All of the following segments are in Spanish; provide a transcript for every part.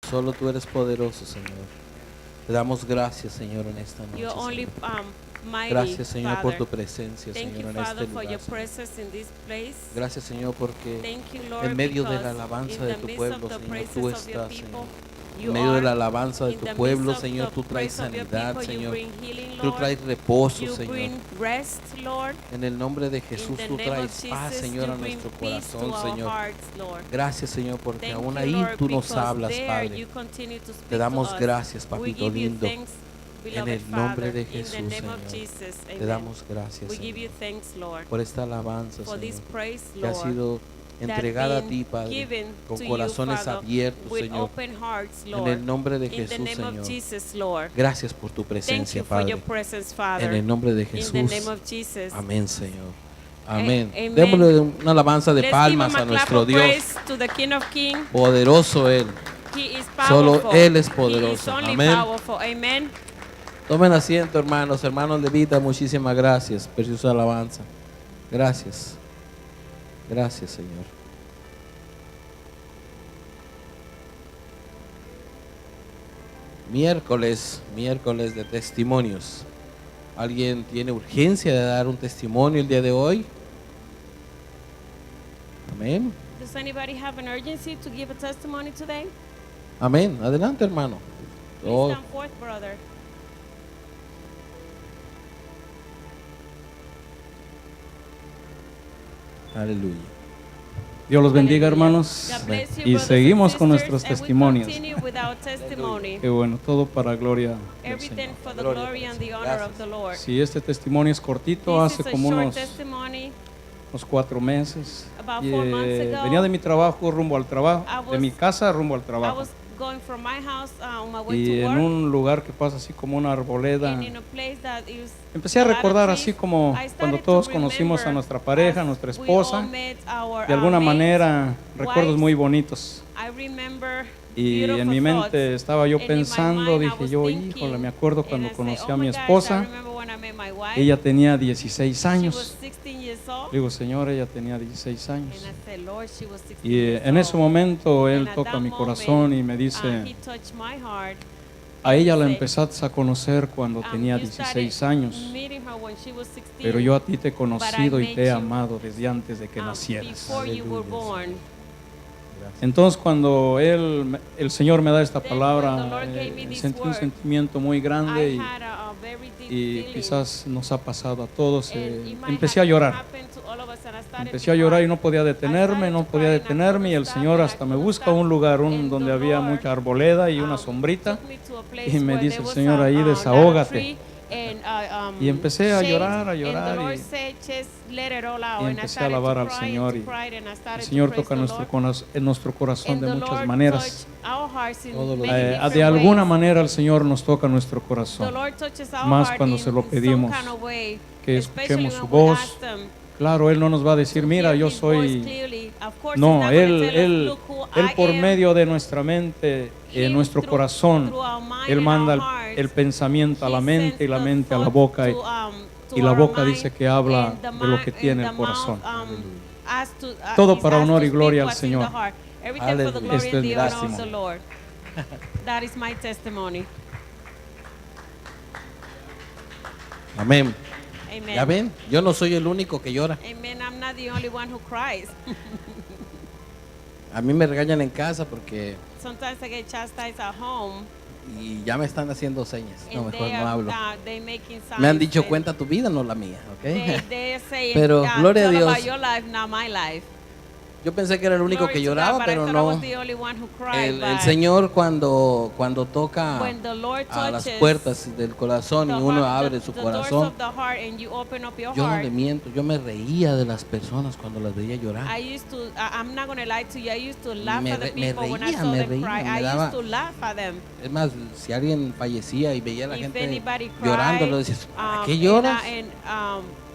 Solo tú eres poderoso, Señor. Te damos gracias, Señor, en esta noche, You're only Señor. mighty, Gracias, Señor, por Father. tu presencia, Thank Señor, you, en Father, este for your lugar, Señor. presence in this place. Gracias, Señor, porque Thank you, Lord, en medio de la because alabanza in de the tu midst pueblo, of the Señor, praises tú of your estás, people, Señor. you En medio de la are. alabanza de In tu the pueblo, midst of Señor, the tú traes praise of your sanidad, people, you Señor. bring healing, Tú Lord. traes reposo, You Señor. bring rest, Lord. En el nombre de Jesús, In the tú name of traes paz, Jesus, Señor, you a bring nuestro peace to corazón, our Señor. hearts, Lord. Gracias, Señor, porque Thank aún you, ahí Lord, tú nos because hablas, there Padre. you continue to speak Te damos to us. gracias, We papito give you lindo. thanks, En beloved el nombre Father. de In the Jesús, name of Señor. Jesus, Te amen. damos gracias, We give you Señor, thanks, Lord, por esta alabanza, for this Señor, praise, que ha Lord, sido entregada a that ti, been Padre, given con to you, corazones Father, abiertos, with Señor. open hearts, En Lord. el nombre de In the Jesús, name of Señor. Jesus, Lord. Gracias por tu Thank presencia, you for your Padre. presence, En Father. el nombre de In the Jesús. name of Jesus. Amén, Señor. Amén. Amen. Démosle una alabanza de Let's palmas give a him a clap nuestro of Dios. praise to the King of Kings. Poderoso Él. He is Solo powerful. Él es He is poderoso. only Amén. powerful. Amen. Tomen asiento, hermanos. Hermanos levitas, muchísimas gracias. Preciosa alabanza. Gracias. Gracias, Señor. Miércoles de testimonios. ¿Alguien tiene urgencia de dar un testimonio el día de hoy? Amén. Does anybody have an urgency to give a testimony today? Amén. Adelante, hermano. Please Oh, come forth, brother. aleluya. Dios los bendiga, Hallelujah. hermanos. God bless you, Y brothers seguimos and con sisters, nuestros and we testimonios. continue with our testimony. Qué bueno, todo para gloria del Everything Señor. for the Gloria glory al and the Señor. honor Gracias. of the Lord. Si este testimonio es cortito, This hace is a como short unos testimony. 4 meses. About Y, 4 months ago, venía de mi trabajo rumbo al trabajo, I de mi was- casa rumbo al I trabajo. was going from my house on my way Y to en work, un lugar que pasa así como una arboleda, and in a place that is empecé a lot of recordar trees, así como I cuando started todos to conocimos a remember nuestra pareja, as nuestra we all esposa. met our, De alguna mates, manera, recuerdos wives. muy bonitos. I remember Y beautiful en mi mente thoughts. estaba yo And in my pensando, mind, I dije was yo, thinking, híjole, me acuerdo and cuando I said, conocí "Oh a my mi gosh, I esposa, remember when I met my wife. ella tenía 16 She was años. 16 years old." Digo, Señor, ella tenía 16 And años. I said, "Lord, she was 16 Y years en ese old." momento And Él at toca that mi moment, corazón y me He dice, touched my heart. a ella la He said, empezaste a conocer cuando tenía "You started 16 años, meeting her when she was 16, pero yo a ti te he conocido y met te he you, amado desde antes de que nacieras. before you were Aleluya, born." Entonces cuando el Señor me da esta Then palabra, when the Lord gave me this sentí un word, sentimiento muy grande I had a very deep y feeling. quizás nos ha pasado a todos. And it might Empecé a have llorar. happened to all of us, and I started Empecé to a llorar y cry. no podía detenerme, no podía detenerme y el Señor hasta me busca un lugar donde había mucha arboleda y una sombrita Took me to a y place me where dice there el was Señor a ahí, lot of desahógate. tree and, Y empecé a shade, llorar and the Lord y said, "Just let it all out." y And I empecé a started alabar to al cry Señor and y to cry, and I el started to Señor praise toca the Lord. en nuestro corazón And de the muchas Lord maneras. touched our hearts in Todos los many días. different De alguna ways. manera el Señor nos toca nuestro The corazón, Lord touches our más heart cuando in se lo some pedimos, kind of way, que especially escuchemos su when we voz. ask them Claro, Él no nos va a decir, to mira, hear yo His voice soy... clearly. Of course, He's No, not gonna Él, tell us, él, "Look who él I por am." medio de nuestra mente, Him nuestro through corazón, our mind Él and manda our hearts. el pensamiento a la He mente y sends la the mente a la thought boca to y la our boca mind, dice que habla and the de lo que and tiene the el corazón. mouth, as to, Todo is para asked honor to y speak gloria al what's in the Señor. heart. Everything for the Aleluya. glory Este and es the mi honor of testimonio. the Lord. That is my testimony. Amén. Amen. ¿Ya ven? Yo no soy el único que llora. Amen. I'm not the only one who cries. A mí me regañan en casa porque Sometimes I get chastised at home. y ya me están haciendo señas. No, And mejor they no hablo. they making signs. Me han dicho and cuenta tu vida, no la mía, ¿ok? They're saying, Pero, gloria a "Tell Dios. about your life, not my life." Yo pensé que era el único Glory que to God, lloraba, but I pero thought I no. was the only one who cried, El but Señor cuando toca when the Lord a las touches puertas del corazón y the uno heart- abre the su doors corazón, of the heart and you open up your yo no heart. le miento, yo me reía de las personas cuando las veía llorar. I'm not going to lie to you. I used to laugh Me at the me people when I reía, saw me them reía, cry. me I daba- used to laugh at them. Es más, si alguien fallecía y veía a la If gente anybody llorando, cried, le decías, ¿para qué and lloras?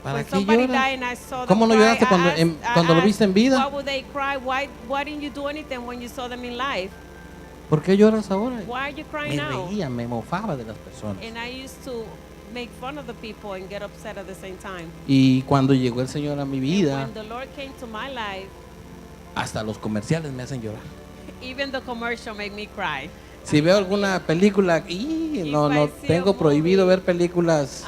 ¿Para when qué somebody lloras? died and I saw them ¿Cómo no cry, lloraste I cuando, asked- I cuando lo asked, viste en vida? Why would they cry? Why didn't you do anything when you saw them in life? ¿Por qué lloras ahora? Why are you crying Me now? reía, me mofaba de las personas. And I used to make fun of the people and get upset at the same time. Y cuando llegó el Señor a mi And vida, when the Lord came to my life, hasta los comerciales me hacen llorar. Even the commercial make me cry. Si veo alguna película, no tengo prohibido ver películas.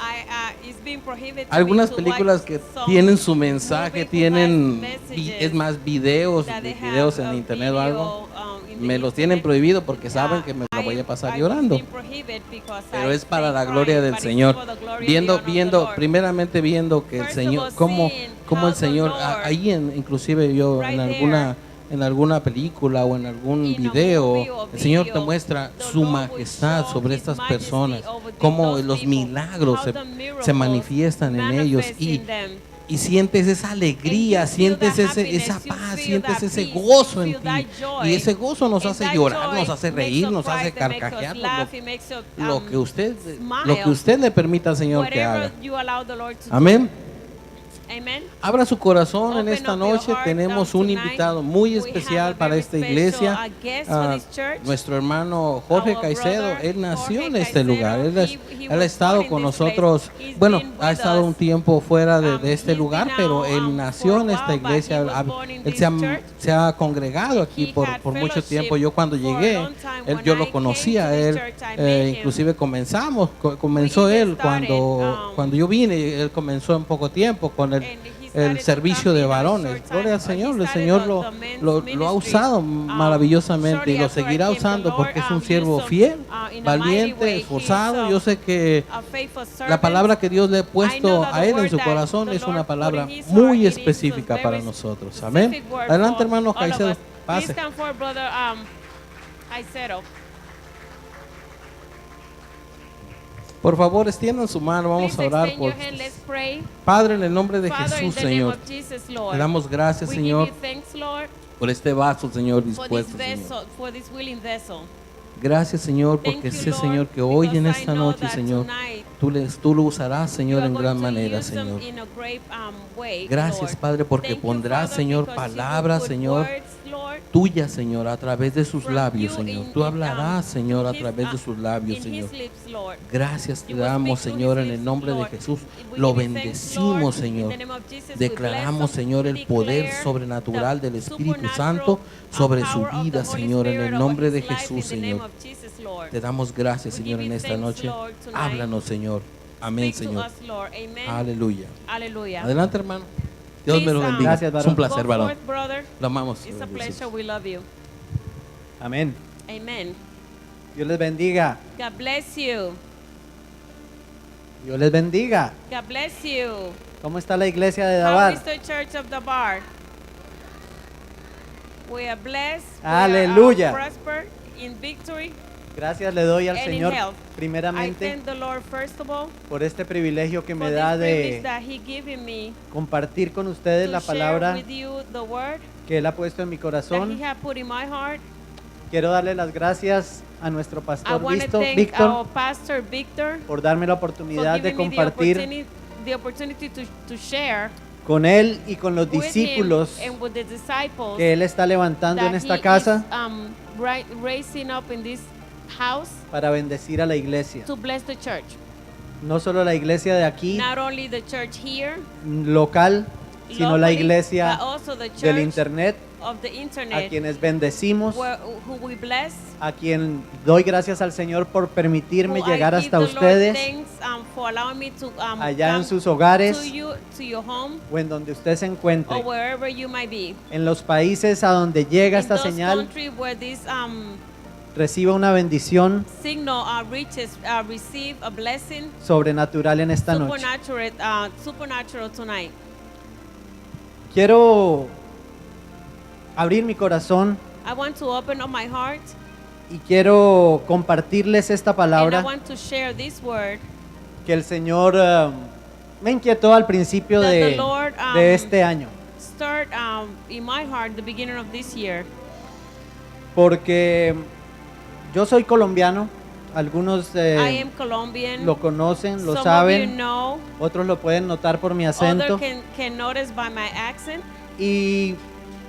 It's been prohibited Algunas to me to películas watch que some tienen su mensaje, movie who tienen, has es messages más, videos that they have videos en a internet o algo. video, in the Me los tienen internet. prohibido porque saben Yeah, que me la voy a pasar I've llorando. been prohibited because Pero I es para stay la gloria crying, del but it's Señor. for the glory and the Viendo, honor of the viendo, Lord. primeramente viendo que el First of Señor, all, cómo seeing el how the Señor, Lord, ahí inclusive yo right en alguna película o en algún in a video, movie or el Señor te video, muestra the su Lord will majestad show sobre His estas majesty personas, over cómo those los people, milagros how se the miracles manifiestan en ellos manifest y in them. y sientes esa alegría, And you feel sientes that esa happiness, you paz, feel sientes that ese peace, gozo you en feel that ti. joy. Y ese gozo nos And hace that llorar, joy nos hace makes reír, us nos hace cry, that makes us carcajear, laugh, it makes us, lo que usted smile. le permita al Señor que haga. Whatever you allow the Lord to do. Amén. Amen. Abra su corazón en Open esta up your noche. heart, Tenemos un tonight. invitado muy We have especial a para very esta special, iglesia. guest for this church. Nuestro hermano Jorge Our Caicedo, brother él nació Jorge en este Caicedo, lugar. Él he ha was estado born in con this place. nosotros, He's bueno, been ha with estado us. un tiempo fuera de este He's lugar, been pero out, él nació for a en esta while, but iglesia. he was born in Él this church. se ha congregado aquí He por had mucho tiempo. fellowship Yo cuando for a llegué, long time. yo When lo I conocía came a to él. this church, I met him. Inclusive comenzó We él started, cuando yo vine. Él comenzó en poco tiempo con and he el started to servicio come de in a varones. short time. Gloria al He Señor. El started Señor the men's lo ha ministry. usado maravillosamente y Shortly lo after I seguirá came, the usando Lord, porque es un used siervo him, fiel, in a mighty valiente, way. esforzado. He's Yo sé que a faithful servant. la palabra que Dios le ha I know puesto that a the él en word su that corazón the es una Lord palabra put in his muy heart, it is a específica very para nosotros. Amén. specific word Adelante, for hermano all of Caicedo. us. Please Pase. come forward, brother Caicedo. Por favor, extiendan su mano. Vamos Please a orar extend por your hand. Let's pray. Padre, en el nombre de Father, in Jesús, the name Señor. of Jesus, Lord. Te damos gracias, We Señor, give you thanks, Lord, por este vaso, Señor, for this dispuesto, Señor. vessel, for this willing vessel. Gracias, Señor, Thank porque you, sé, Lord, Señor, que hoy en because I esta know noche, that Señor, tonight tú lo usarás, you Señor, are en going gran to manera, use them Señor. in a great way, Gracias, Lord. Padre, porque Thank you, pondrás, Father, Señor, because you will palabras, put Señor, words, Lord, tuya, Señor, a través de sus from labios, you Señor. in- Tú in, hablarás, Señor, a his, través de sus labios, in Señor. his lips, Lord. Gracias te You will damos, speak through Señor, his en el lips, nombre de Lord. Jesús. We Lo give you thanks, bendecimos, Lord. Señor. In the name of Jesus, we Declaramos, bless them. Señor, We el poder declare sobrenatural the del Espíritu supernatural Santo sobre su power of the vida, Holy Señor, en Spirit el over nombre his de life, in Jesús, the name Señor. of Jesus, Lord. Te damos gracias, We Señor, give en you esta thanks, noche. Lord, tonight. Háblanos, Señor. Amén, Speak to Señor. us, Lord. Amen. Aleluya. Hallelujah. Adelante, hermano. Dios me lo Please, bendiga. Gracias, Es varón. un placer, Go varón. forth, brother. Lo amamos. It's a pleasure. We love you. Amén. Amen. Dios les bendiga. God bless you. Dios les bendiga. God bless you. ¿Cómo está la iglesia de How Dabar? is the church of the bar? We are blessed. Aleluya. We are prosper in victory. Gracias le doy al And in Señor health. I primeramente thank the Lord first of all por este privilegio que for me this da privilege de that He given me compartir con ustedes to la share palabra with you the word que Él ha puesto en mi that corazón. He had put in my heart. Quiero darle las gracias a nuestro I pastor want to thank Víctor our pastor Victor por darme la for oportunidad de giving me compartir the opportunity to share con Él y con los with discípulos him and with the disciples que Él está levantando that en esta he casa is, raising up in this house para bendecir a la iglesia. to bless the church. No solo la iglesia de aquí, Not only the church here, local, sino la locally, iglesia but also the del church internet, of the a internet, quienes bendecimos, who we bless. a quien doy gracias al Señor por permitirme who I llegar give hasta the Lord ustedes, thanks, for allowing me to allá en come sus hogares to your home o en donde usted se encuentre, or wherever you might be. en los países a donde llega In esta those señal, countries where this reciba una bendición signal reaches, receive a blessing, sobrenatural en esta noche. supernatural tonight. Quiero abrir mi corazón I want to open up my heart y quiero compartirles esta and I palabra want to share this word que el Señor me inquietó al principio that the de, Lord de este año, start in my heart the beginning of this year. porque yo soy colombiano, algunos I am Colombian. lo conocen, lo Some of you saben, know. otros lo pueden notar por mi acento, Others can notice by my accent. y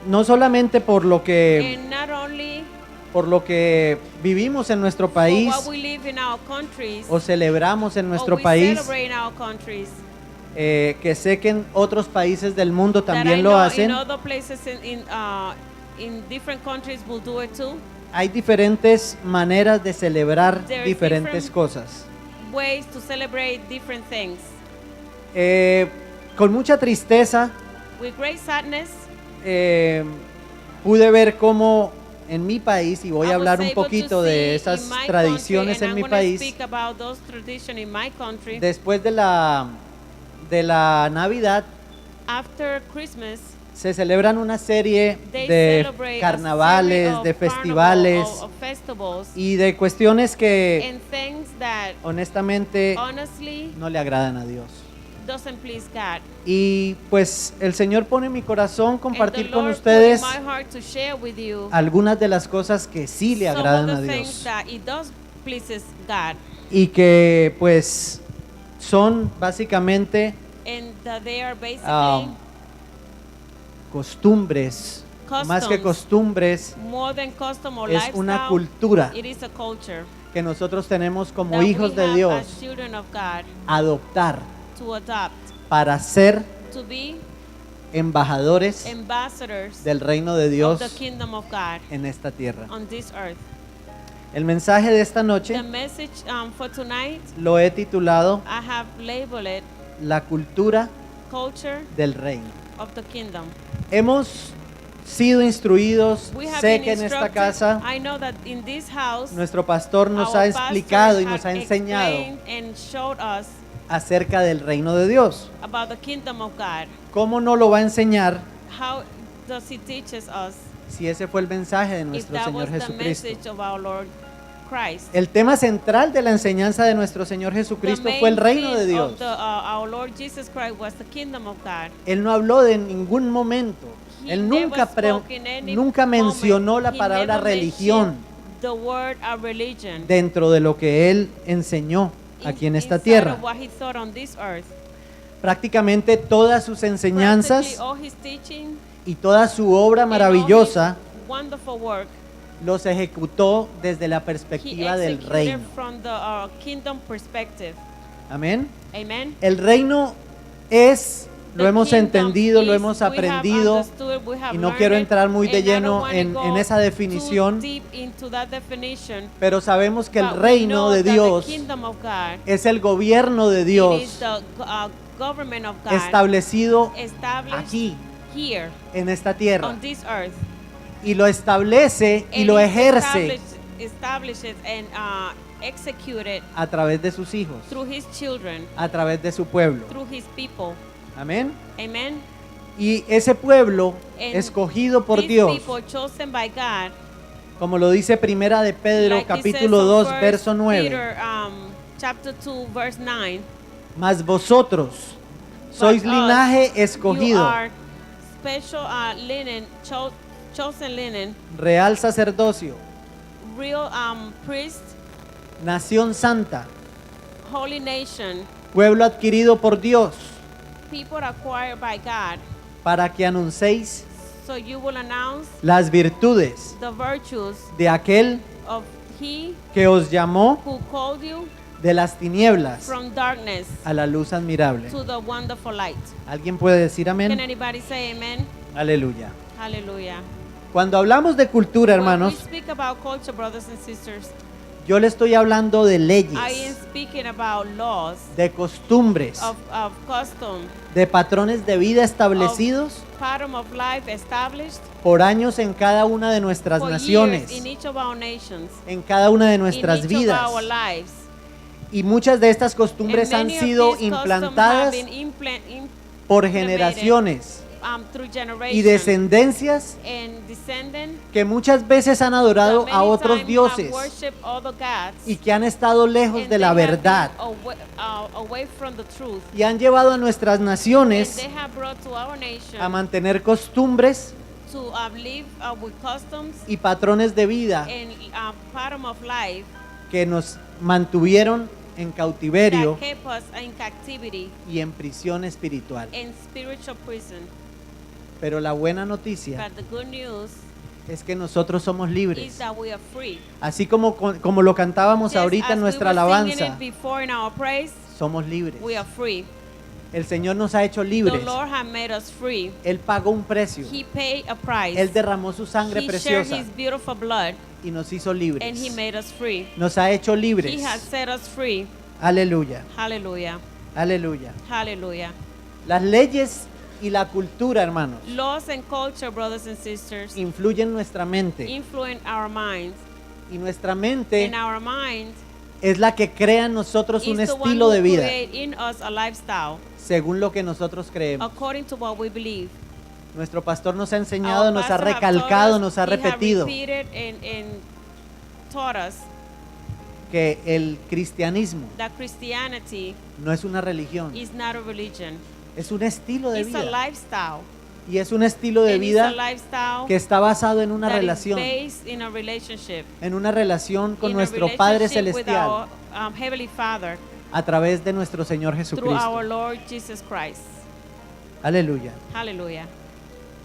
no solamente And not only por lo que vivimos en nuestro for país what we live in our countries, o celebramos en or nuestro we país, celebrate in our countries, que sé que en otros países del mundo that I también lo know hacen, in other places in different countries will do it too. Hay diferentes maneras de celebrar There is diferentes different- cosas. Ways to celebrate different things. Con mucha tristeza With great sadness, pude ver cómo en mi país, y voy I a was hablar un able to poquito see de in esas my tradiciones country, en and mi I'm gonna país, speak about those traditions in my country. después de la Navidad, After Christmas, se celebran una serie they de celebrate carnavales, a series de of carnival, festivales of festivals, y de cuestiones que and things that honestamente honestly no le agradan a Dios. doesn't please God. Y pues el Señor pone en mi corazón compartir And the con Lord ustedes put in my heart to share with you algunas de las cosas que sí le some agradan of a the Dios things that it does pleases God, y que pues son básicamente and that they are basically costumbres, más que customs. costumbres, more than custom or es lifestyle. una cultura It is a culture que nosotros tenemos como that hijos we de have Dios as children of God adoptar to adopt, para ser to be embajadores ambassadors del reino de of Dios the kingdom of God en esta tierra. on this earth. El mensaje de esta The noche message for tonight, lo he titulado I have labeled it La cultura Culture del reino. of the Kingdom. Hemos sido instruidos, We have sé been que en esta instructed. casa I know that in this house, nuestro pastor nos our ha pastor explicado y had nos ha enseñado explained and showed us acerca del reino de Dios. about the kingdom of God. ¿Cómo no lo va a enseñar How does he teach us si ese fue el mensaje de if nuestro that Señor was the Jesucristo? message of our Lord Christ? El tema central de la enseñanza de nuestro Señor Jesucristo fue el reino de Dios. Our Lord Jesus Christ was the kingdom of God. Él no habló de ningún momento. He Él never nunca, spoke in any nunca mencionó moment. la He palabra never religión mentioned the word a religion dentro de lo que Él enseñó aquí en esta inside tierra. of what he taught on this earth. Prácticamente todas sus enseñanzas Practically all his teaching, y toda su obra and all maravillosa his wonderful work, los ejecutó desde la he perspectiva del executed reino. from the kingdom perspective. Amén. Amen. El reino es, lo The hemos kingdom entendido, lo is, hemos we have aprendido, understood, we have y no learned quiero it, entrar muy de and I don't lleno wanna en go esa too definición, deep into that definition, pero sabemos que el but we reino know de that Dios the kingdom of God, es el gobierno de it is Dios the government of God establecido established aquí, here en esta tierra, on this earth, y lo establece y and lo is ejerce established and executed a través de sus hijos, through his children, a través de su pueblo. through his people. Amén. Amen. Y ese pueblo And escogido por These Dios, people chosen by God, como lo dice Primera de Pedro like it says capítulo on 2 First verso 9, Peter, chapter 2, verse 9. mas vosotros sois But us, linaje You escogido, are special linen, chosen linen, real sacerdocio, real priest, nación santa, holy nation, pueblo adquirido por Dios, people acquired by God. para que anunciéis So you will announce las virtudes the virtues de aquel of He que os llamó who called you de las tinieblas from darkness a la luz admirable. to the wonderful light. ¿Alguien puede decir Can amén? anybody say amen? Aleluya. Hallelujah. Cuando hablamos de cultura, When hermanos, we speak about culture, brothers and sisters, yo le estoy hablando de I am leyes, speaking about laws de costumbres, of custom, de patrones de vida establecidos pattern of life established por años en cada una de nuestras for naciones, years in each of our nations, en cada una de in nuestras each vidas. of our lives. Y muchas de estas costumbres And han many of sido these customs implantadas have been por generaciones through y generations descendencias and descendant que muchas veces han adorado that a many otros times dioses have worshipped other gods, y que han estado lejos and de la they have been verdad away from the truth. y han llevado a nuestras And naciones they have brought to our nation a mantener costumbres to live with customs y patrones de vida and pattern of life que nos mantuvieron en cautiverio that kept us in captivity y en prisión espiritual. and spiritual prison. Pero la buena noticia But the good news es que nosotros somos is libres. that we are free. Así como lo cantábamos Just ahorita as en nuestra we were singing alabanza, it before in our praise, somos libres. we are free. El Señor nos ha hecho The libres. Lord has made us free. Él pagó un precio. He paid a price. Él derramó su sangre He shared preciosa His beautiful blood, y nos hizo and He libres. made us free. Nos ha hecho He libres. has set us free. Aleluya, Hallelujah. aleluya. Hallelujah. Las leyes y la cultura, hermanos, Laws and culture, brothers and sisters, influyen nuestra mente. influence our minds. Y nuestra mente And our mind es la que crea en nosotros un is the one estilo who de vida, create in us a lifestyle según lo que nosotros creemos. according to what we believe. Nuestro pastor nos ha enseñado, Our nos ha pastor have recalcado, taught us, nos ha he have repetido repeated and taught us que el cristianismo that Christianity no es una religión, is not a religion. es un estilo de It's a vida. lifestyle. Y es un estilo de And it's vida a lifestyle que está basado en una that is relación, based in a relationship. en una relación con In a nuestro Padre relationship with Celestial our, Heavenly Father a través de nuestro Señor through Jesucristo. our Lord Jesus Christ. Aleluya. Hallelujah.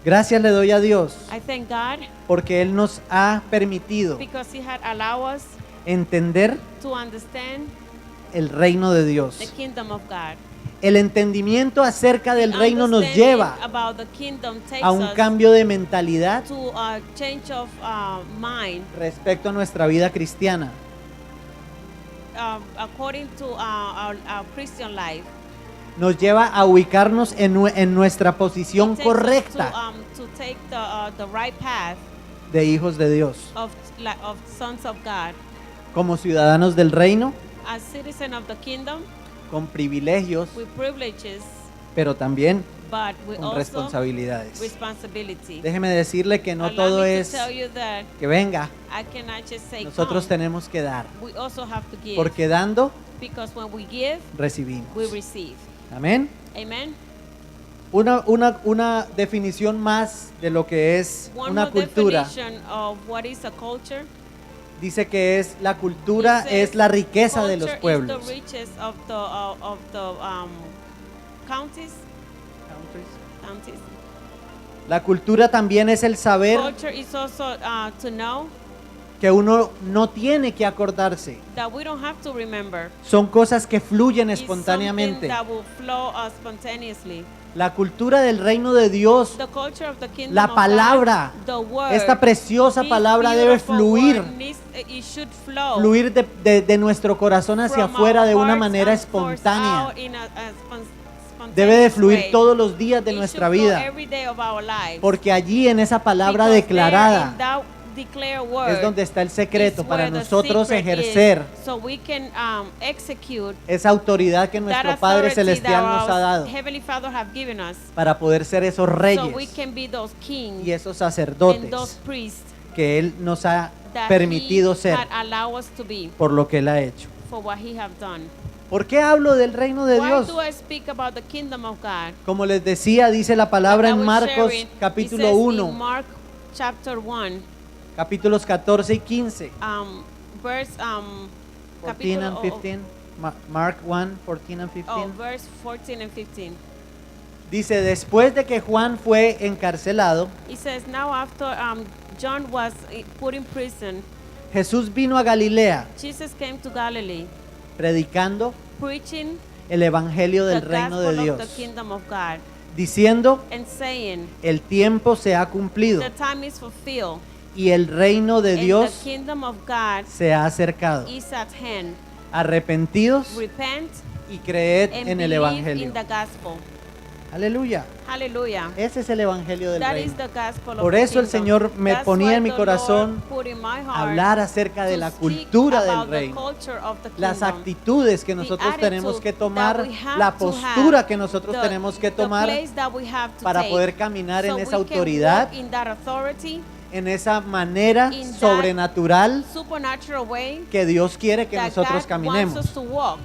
Gracias le doy a Dios I thank God porque Él nos ha permitido because He had allowed us entender to understand el reino de Dios. the kingdom of God. El entendimiento acerca del The reino nos understanding lleva about the kingdom takes a un us cambio de mentalidad to a change of mind respecto a nuestra vida cristiana. according to our Christian life. Nos lleva a ubicarnos en nuestra posición It takes us correcta to take the right path de hijos de Dios. of sons of God. Como ciudadanos del reino, As citizen of the kingdom, con privilegios, with privileges, pero también but we con also responsabilidades. responsibility. Déjeme decirle que no Allow todo me to es tell you that que venga, I cannot just say nosotros come. tenemos que dar, We also have to give, porque dando, because when we give, recibimos. we receive. Amén. Amen. Una definición más de lo que es One una more cultura. definition of what is a culture. Dice que es la cultura, It says es la riqueza de los culture pueblos. is the riches of the counties. La cultura también es el saber Culture is also to know que uno no tiene que acordarse. that we don't have to remember. Son cosas que fluyen It's espontáneamente. something that will flow spontaneously. La cultura del reino de Dios, The culture of the kingdom la of palabra, God, the word, esta preciosa this palabra debe beautiful fluir, word it should flow fluir de nuestro corazón hacia from afuera our de una hearts manera and forth espontánea. out in a spontaneous Debe de fluir way. todos los días de It nuestra should flow vida, every day of our lives. porque allí en esa palabra Because there in declarada that declared word es donde está el secreto is para where the nosotros secret ejercer is, so we can execute esa autoridad que nuestro that Padre authority Celestial that nos ha our dado Heavenly Father have given us, para poder ser esos so we reyes can be those kings y esos and sacerdotes those priests que Él nos ha that permitido He ser had allowed us to be por lo que Él ha hecho. for what He have done. ¿Por qué hablo del reino de Why Dios? do I speak about the kingdom of God? Como les decía, dice la palabra That I en was Marcos sharing, capítulo it says 1, in Mark chapter 1, capítulos 14 y 15. verse 14 and 15. Mark 1, 14 and 15. verse 14 and 15. Dice, después de que Juan fue encarcelado, It says, now after John was put in prison, Jesús vino a Galilea Jesus came to Galilee, predicando preaching el evangelio the del reino de gospel of Dios, the kingdom of God, diciendo, and saying, el tiempo se ha cumplido the time is fulfilled, y el reino de and Dios the kingdom of God se ha acercado. is at hand. Arrepentidos Repent y creed and en el believe evangelio. in the gospel. Aleluya. Hallelujah. Ese es el evangelio del That reino. is the gospel of Por the eso el kingdom. Señor me That's ponía why en mi the corazón Lord put in my heart hablar acerca de to la speak cultura del about the reino, culture of the las kingdom. actitudes que nosotros tenemos que tomar, that we have la to postura have, que nosotros the- tenemos que the tomar place that we have to para take, poder caminar en so esa we can autoridad, walk in that authority, en esa manera in that sobrenatural supernatural way que Dios quiere que that nosotros God caminemos. wants us to walk.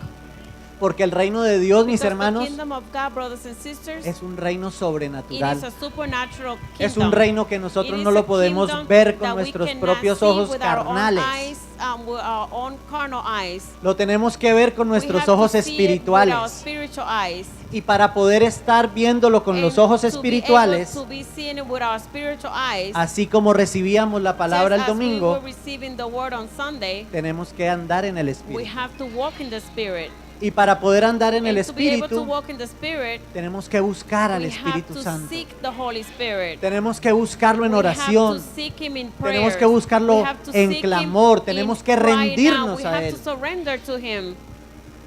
Porque el reino de Dios, mis Because hermanos, the kingdom of God, brothers and sisters, es un reino it sobrenatural. is a supernatural kingdom. Es un reino que nosotros It no is lo a podemos kingdom ver con that we nuestros cannot propios see ojos with our own carnales. eyes, with our own carnal eyes. Lo tenemos que ver con We nuestros have to ojos see it with our espirituales. spiritual eyes. Y para poder estar viéndolo con los And ojos to be able espirituales, to be seeing it with our spiritual eyes, así como recibíamos la palabra el just as we domingo, were receiving the word on Sunday, tenemos que andar en el we espíritu. have to walk in the spirit. Y para poder andar en el And to be able to Espíritu, walk in the Spirit, tenemos que buscar al we have Espíritu to Santo. seek the Holy Spirit. Tenemos que buscarlo en We have oración. to seek Him in Tenemos prayers. que buscarlo We have to en seek clamor. Him Tenemos in que crying rendirnos out. We a have Él. to surrender to Him.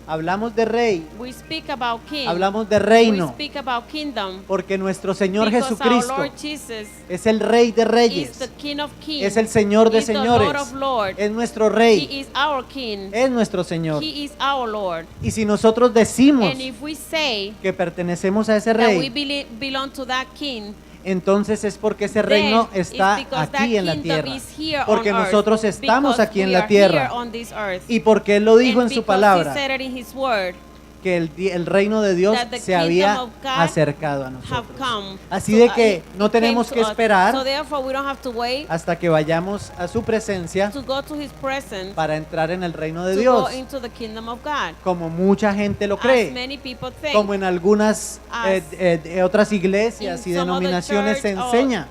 Hablamos de rey, We speak about King. hablamos de We reino, speak about kingdom. porque nuestro Señor Because Jesucristo our Lord Jesus es el Rey de is reyes, the King of kings. es el Señor de Is the señores, Lord of lords. es nuestro He Rey, is our King. es nuestro Señor. He is our Lord. Y si nosotros decimos And if we say que pertenecemos a ese that we Rey, belong to that King, entonces es porque ese reino then it's está because that aquí en la kingdom tierra, is here porque on earth, nosotros estamos because aquí en we la are tierra, here on this earth. y porque Él lo dijo And en su because palabra, He said it in His word, que el reino de Dios that the se había kingdom of God acercado a have nosotros. come. Así So, de que it no came tenemos to que us. esperar So therefore we don't have to wait hasta que vayamos a su presencia to go to His presence para entrar en el reino de to Dios, go into the kingdom of God. como mucha gente lo As cree, many people think. como en algunas As otras in iglesias y some other denominaciones se church or enseña.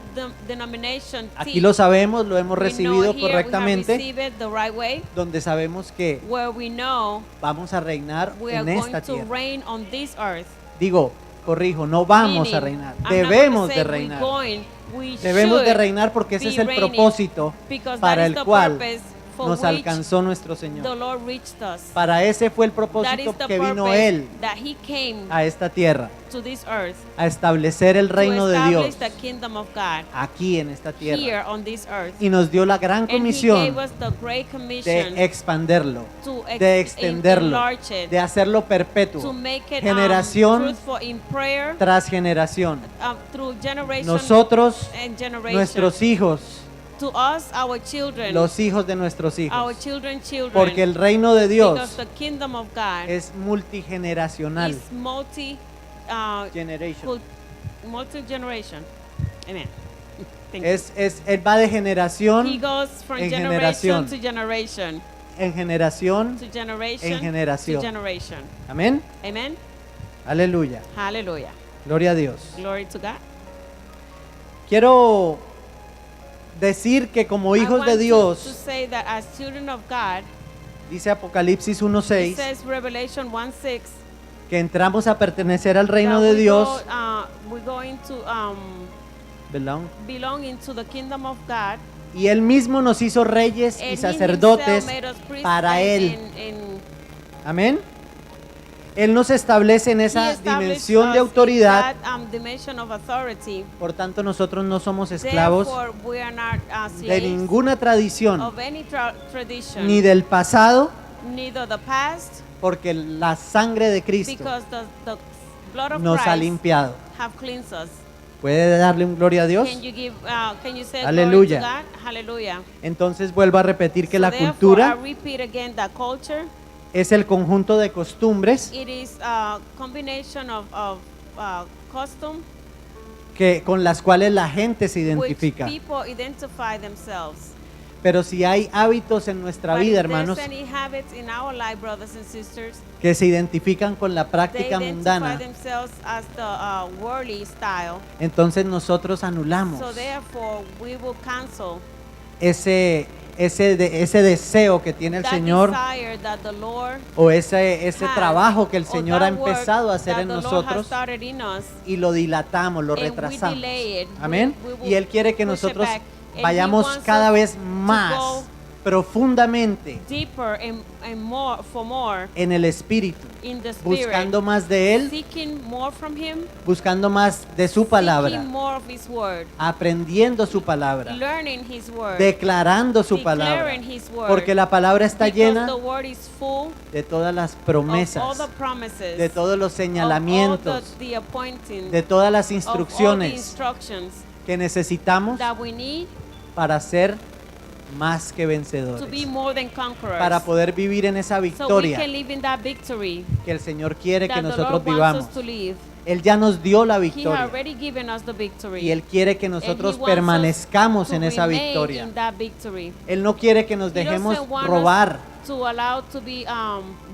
denomination Aquí teach. lo sabemos, lo hemos We know recibido here we have correctamente, received it the right way, donde sabemos que where we know vamos a reinar we are en going esta to tierra. reign on this earth. Digo, corrijo, no vamos a Meaning, reinar, I'm not debemos gonna de say reinar. we're going, we Debemos de should reinar porque ese be es el reigning, propósito because para that is el the cual purpose for nos which alcanzó nuestro the Señor. Lord reached us. Para ese fue el That propósito is the que vino purpose Él that He came a esta tierra, to this earth a establecer el reino to de establish Dios the kingdom of God aquí en esta here tierra. on this earth. Y nos dio la gran And He comisión gave us the great commission de expanderlo, to de extenderlo, enlarge it, de hacerlo to perpetuo, make it generación truthful in prayer, tras generación. through generation Nosotros, and generation. nuestros hijos, To us, our children, los hijos de nuestros our hijos. children, Porque el reino de Dios because the kingdom of God es multigeneracional. is Generation. multi-generation. Amen. Thank you. Él va de He generación goes from en generation generación. to generation, en generación. to generation, En generación. to generation. Amén. Amen. Aleluya. Hallelujah. Gloria a Dios. Glory to God. Quiero decir que como I hijos want de to Dios, say that as children of God, dice Apocalipsis it 1:6, says Revelation 1:6, que entramos a pertenecer al reino that de we Dios, we're going to ¿verdad? belong into the kingdom of God. Y Él mismo nos hizo reyes And y He sacerdotes himself made us priests para and- Él. and Amén. Él nos establece en He esa established dimensión us de in autoridad. that, dimension of authority. Por tanto, nosotros no somos esclavos Therefore, we are not de slaves ninguna tradición, of any tradition, ni del pasado, neither the past, porque la sangre de Cristo because the blood of nos ha Christ limpiado. have cleansed us. ¿Puede darle un gloria a Dios? Can you say Aleluya. glory to God? Hallelujah. Entonces vuelvo a repetir que So la therefore, cultura I repeat again that culture, es el conjunto de costumbres it is a combination of custom con las cuales la gente se which identifica. people identify themselves. Pero si hay hábitos en nuestra But vida, if hermanos, there's any habits in our life, brothers and sisters, que se identifican con la they práctica identify mundana, themselves as the worldly style. entonces nosotros anulamos So therefore, we will cancel ese deseo que tiene el that Señor, desire that the Lord o ese has, trabajo que el or Señor ha that work empezado a hacer that en the Lord has nosotros, started in us, y lo dilatamos, lo and we retrasamos. delay it. Amén. We will Y Él quiere que push it nosotros back. And He vayamos wants cada us vez to más go profundamente deeper and more for more en el Espíritu, in the Spirit, buscando más de Él, seeking more from Him, buscando más de su palabra, seeking more of His word, aprendiendo su palabra, learning His word, declarando su palabra, declaring His word, porque la palabra está because llena the word is full de todas las of all promesas, the promises, de todos los of all señalamientos, the appointing, de todas las of all the instrucciones instructions que necesitamos that we need para ser más que to be vencedores, more than conquerors, para poder vivir en esa so we victoria can live in that victory que el Señor quiere que that the nosotros Lord wants vivamos. us to live. Él ya nos dio la He has victoria already given us the victory. y Él quiere que And nosotros He wants us permanezcamos to en esa remain victoria. in that victory. Él no quiere que nos He dejemos doesn't want us robar to allow to be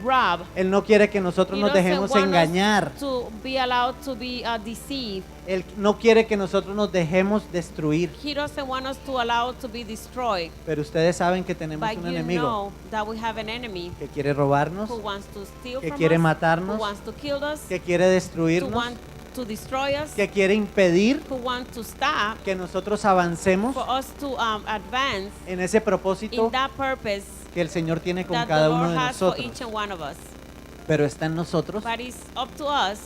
robbed. Él no quiere que nosotros He nos doesn't dejemos want us engañar. to be allowed to be deceived. Él no quiere que nosotros nos dejemos destruir. He doesn't want us to allow to be destroyed. Pero ustedes saben que tenemos But un you enemigo know that we have an enemy que quiere robarnos, who wants to steal que from quiere us, matarnos, who wants to kill us, que quiere to destruirnos, want to destroy us, que quiere impedir who wants to stop que nosotros avancemos for us to advance en ese propósito in that purpose que el Señor tiene con that the cada uno Lord de has for nosotros. each and one of us. Pero está en nosotros But it's up to us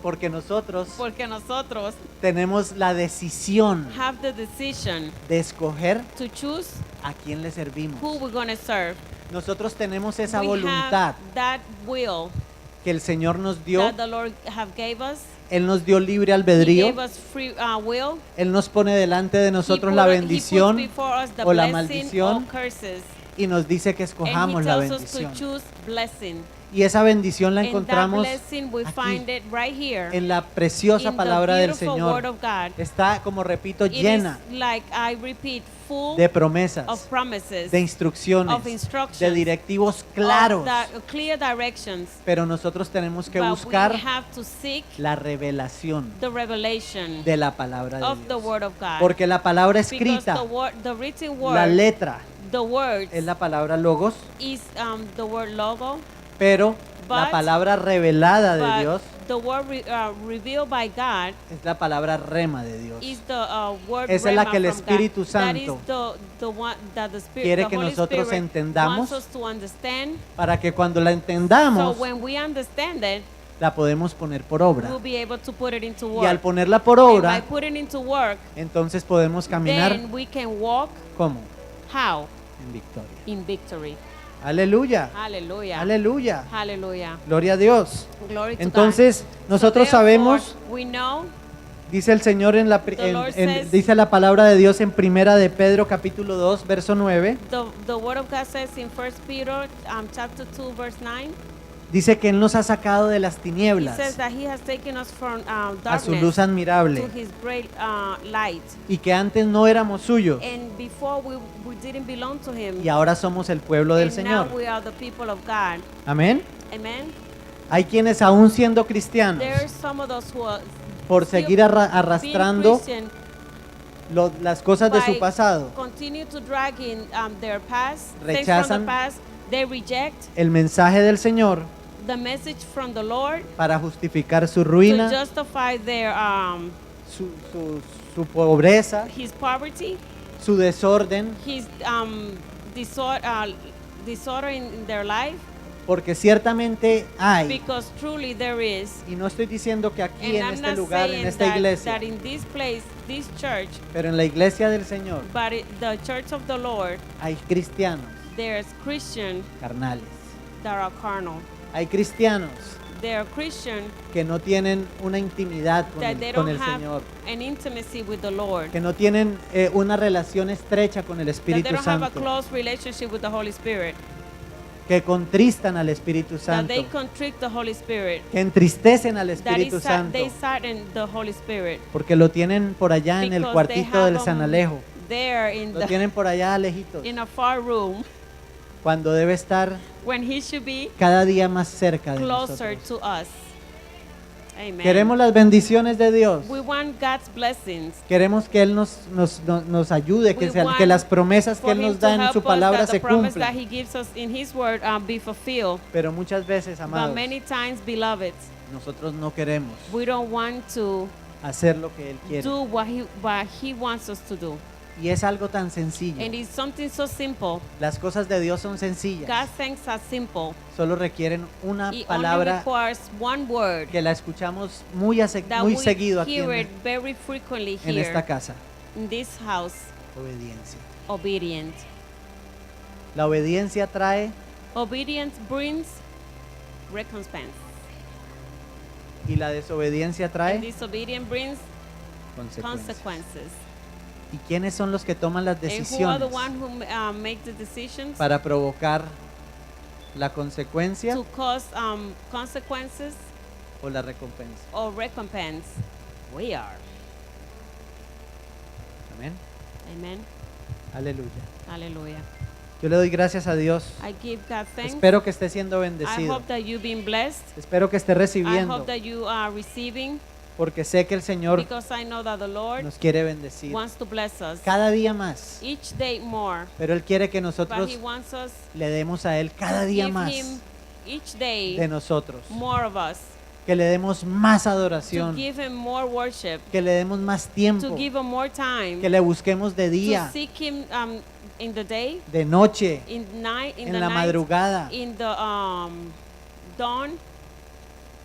porque nosotros porque nosotros tenemos la decisión have the decision de escoger to choose a quién le servimos. who we're going to serve. Nosotros tenemos esa We voluntad have that will que el Señor nos dio. that the Lord have gave us. Él nos dio libre He albedrío. gave us free will. Él nos pone delante de nosotros la He puts bendición before us the o la blessing maldición or curses. y nos dice que And escojamos he la tells us to bendición. choose blessing. Y esa bendición la And that encontramos blessing we aquí, find it right here en la preciosa in palabra the del beautiful word Señor. of God. Está, como repito, It llena is like I repeat, full de promesas, of promises, de instrucciones, of instructions, de directivos of claros. clear directions. Pero nosotros tenemos que But buscar we have to seek la revelación the revelation de la palabra de of the Dios. word of God. Porque la palabra Because escrita, the written la word, letra, the words es la palabra logos, is the word logo, pero la But- palabra revelada de but Dios the word revealed by God es la palabra rema de Dios. is the word Esa es la rema que el from Espíritu God. That is Santo the one that the Spirit, quiere the que Holy nosotros Spirit entendamos, wants us to understand. Para que cuando la So entendamos, when we understand it, la podemos poner por obra. we'll be able to put it into Y al work. ponerla por And by obra, putting into work, entonces podemos caminar then we can walk como how? en victoria. In victory. Aleluya. Hallelujah. Aleluya. Hallelujah. Gloria a Dios. Glory to Entonces, God. nosotros So therefore, sabemos, we know dice el Señor en la The Lord says- dice la palabra de Dios en Primera de Pedro capítulo 2, verso 9, the word of God says in 1 Peter chapter 2 verse 9. dice que él nos ha sacado de las He tinieblas says that he has taken us from a su luz darkness to admirable his great light. y que antes no éramos suyos And before we didn't belong to him. y ahora somos el pueblo del And Señor. now we are the people of God. Amén. Amen. Hay quienes aún siendo cristianos, There are some of those who are por still seguir being arrastrando Christian, las cosas de su by pasado, continue to drag in their past, things from Rechazan the past. They reject el mensaje del Señor the message from the Lord para justificar su to ruina, justify their su pobreza, his poverty, su desorden, his disorder in their life, porque ciertamente hay, because truly there is. y no estoy diciendo que aquí And en I'm este not lugar, saying en esta that iglesia, in this place, this church, pero en la iglesia del Señor but the church of the Lord, hay cristianos there's Christians carnales, that are carnal. hay cristianos They are Christians que no tienen una intimidad that they con don't el have Señor, an intimacy with the Lord. que no tienen una relación estrecha con el That they Espíritu don't have a Santo, close relationship with the Holy Spirit. que contristan al Espíritu That Santo, they contrict the Holy Spirit. que entristecen al That Espíritu Santo, they sadden the Holy Spirit. porque lo tienen por allá en el Because they cuartito have del San Alejo, there in lo tienen por allá lejitos, in a far room cuando debe estar when he should be cada día más cerca de closer nosotros. to us. Amen. Queremos las bendiciones de Dios. We want God's blessings. Queremos que Él nos ayude, We que want las promesas que For Él him nos to da en help su us palabra that se the promise that cumplan. he gives us in his word be fulfilled. Pero muchas veces, But amados, many times, beloved, nosotros no queremos we don't want to hacer lo que Él quiere. do what he wants us to do. Y es algo tan sencillo. And it's something so simple. Las cosas de Dios son sencillas. God's things are simple. Solo requieren una It only palabra requires one word que la escuchamos muy that muy we seguido aquí hear it very frequently en esta here casa. in this house. Obediencia. Obedient. La obediencia trae Obedience brings recompense. y la desobediencia And trae disobedience brings consecuencias. consequences. ¿Y quiénes son los que toman las And who are decisiones the ones who make the decisions para provocar la consecuencia to cause consequences o la recompensa? or recompense? We are. Amén. Amen. Aleluya. Hallelujah. Yo le doy gracias a Dios. I give God thanks. Espero que esté siendo I bendecido. hope that you've been blessed. Espero que esté I recibiendo, hope that you are receiving, porque sé que el Señor because I know that the Lord nos quiere bendecir wants to bless us cada día más. each day more. Pero Él quiere que But nosotros He wants us le demos a Él cada to día give más Him each day de nosotros. more of us, Que le demos más to adoración. give Him more worship, Que le demos más to tiempo. give Him more time, Que le busquemos de to día, seek Him in the day, de noche, in night, in en the la night, madrugada. in the dawn,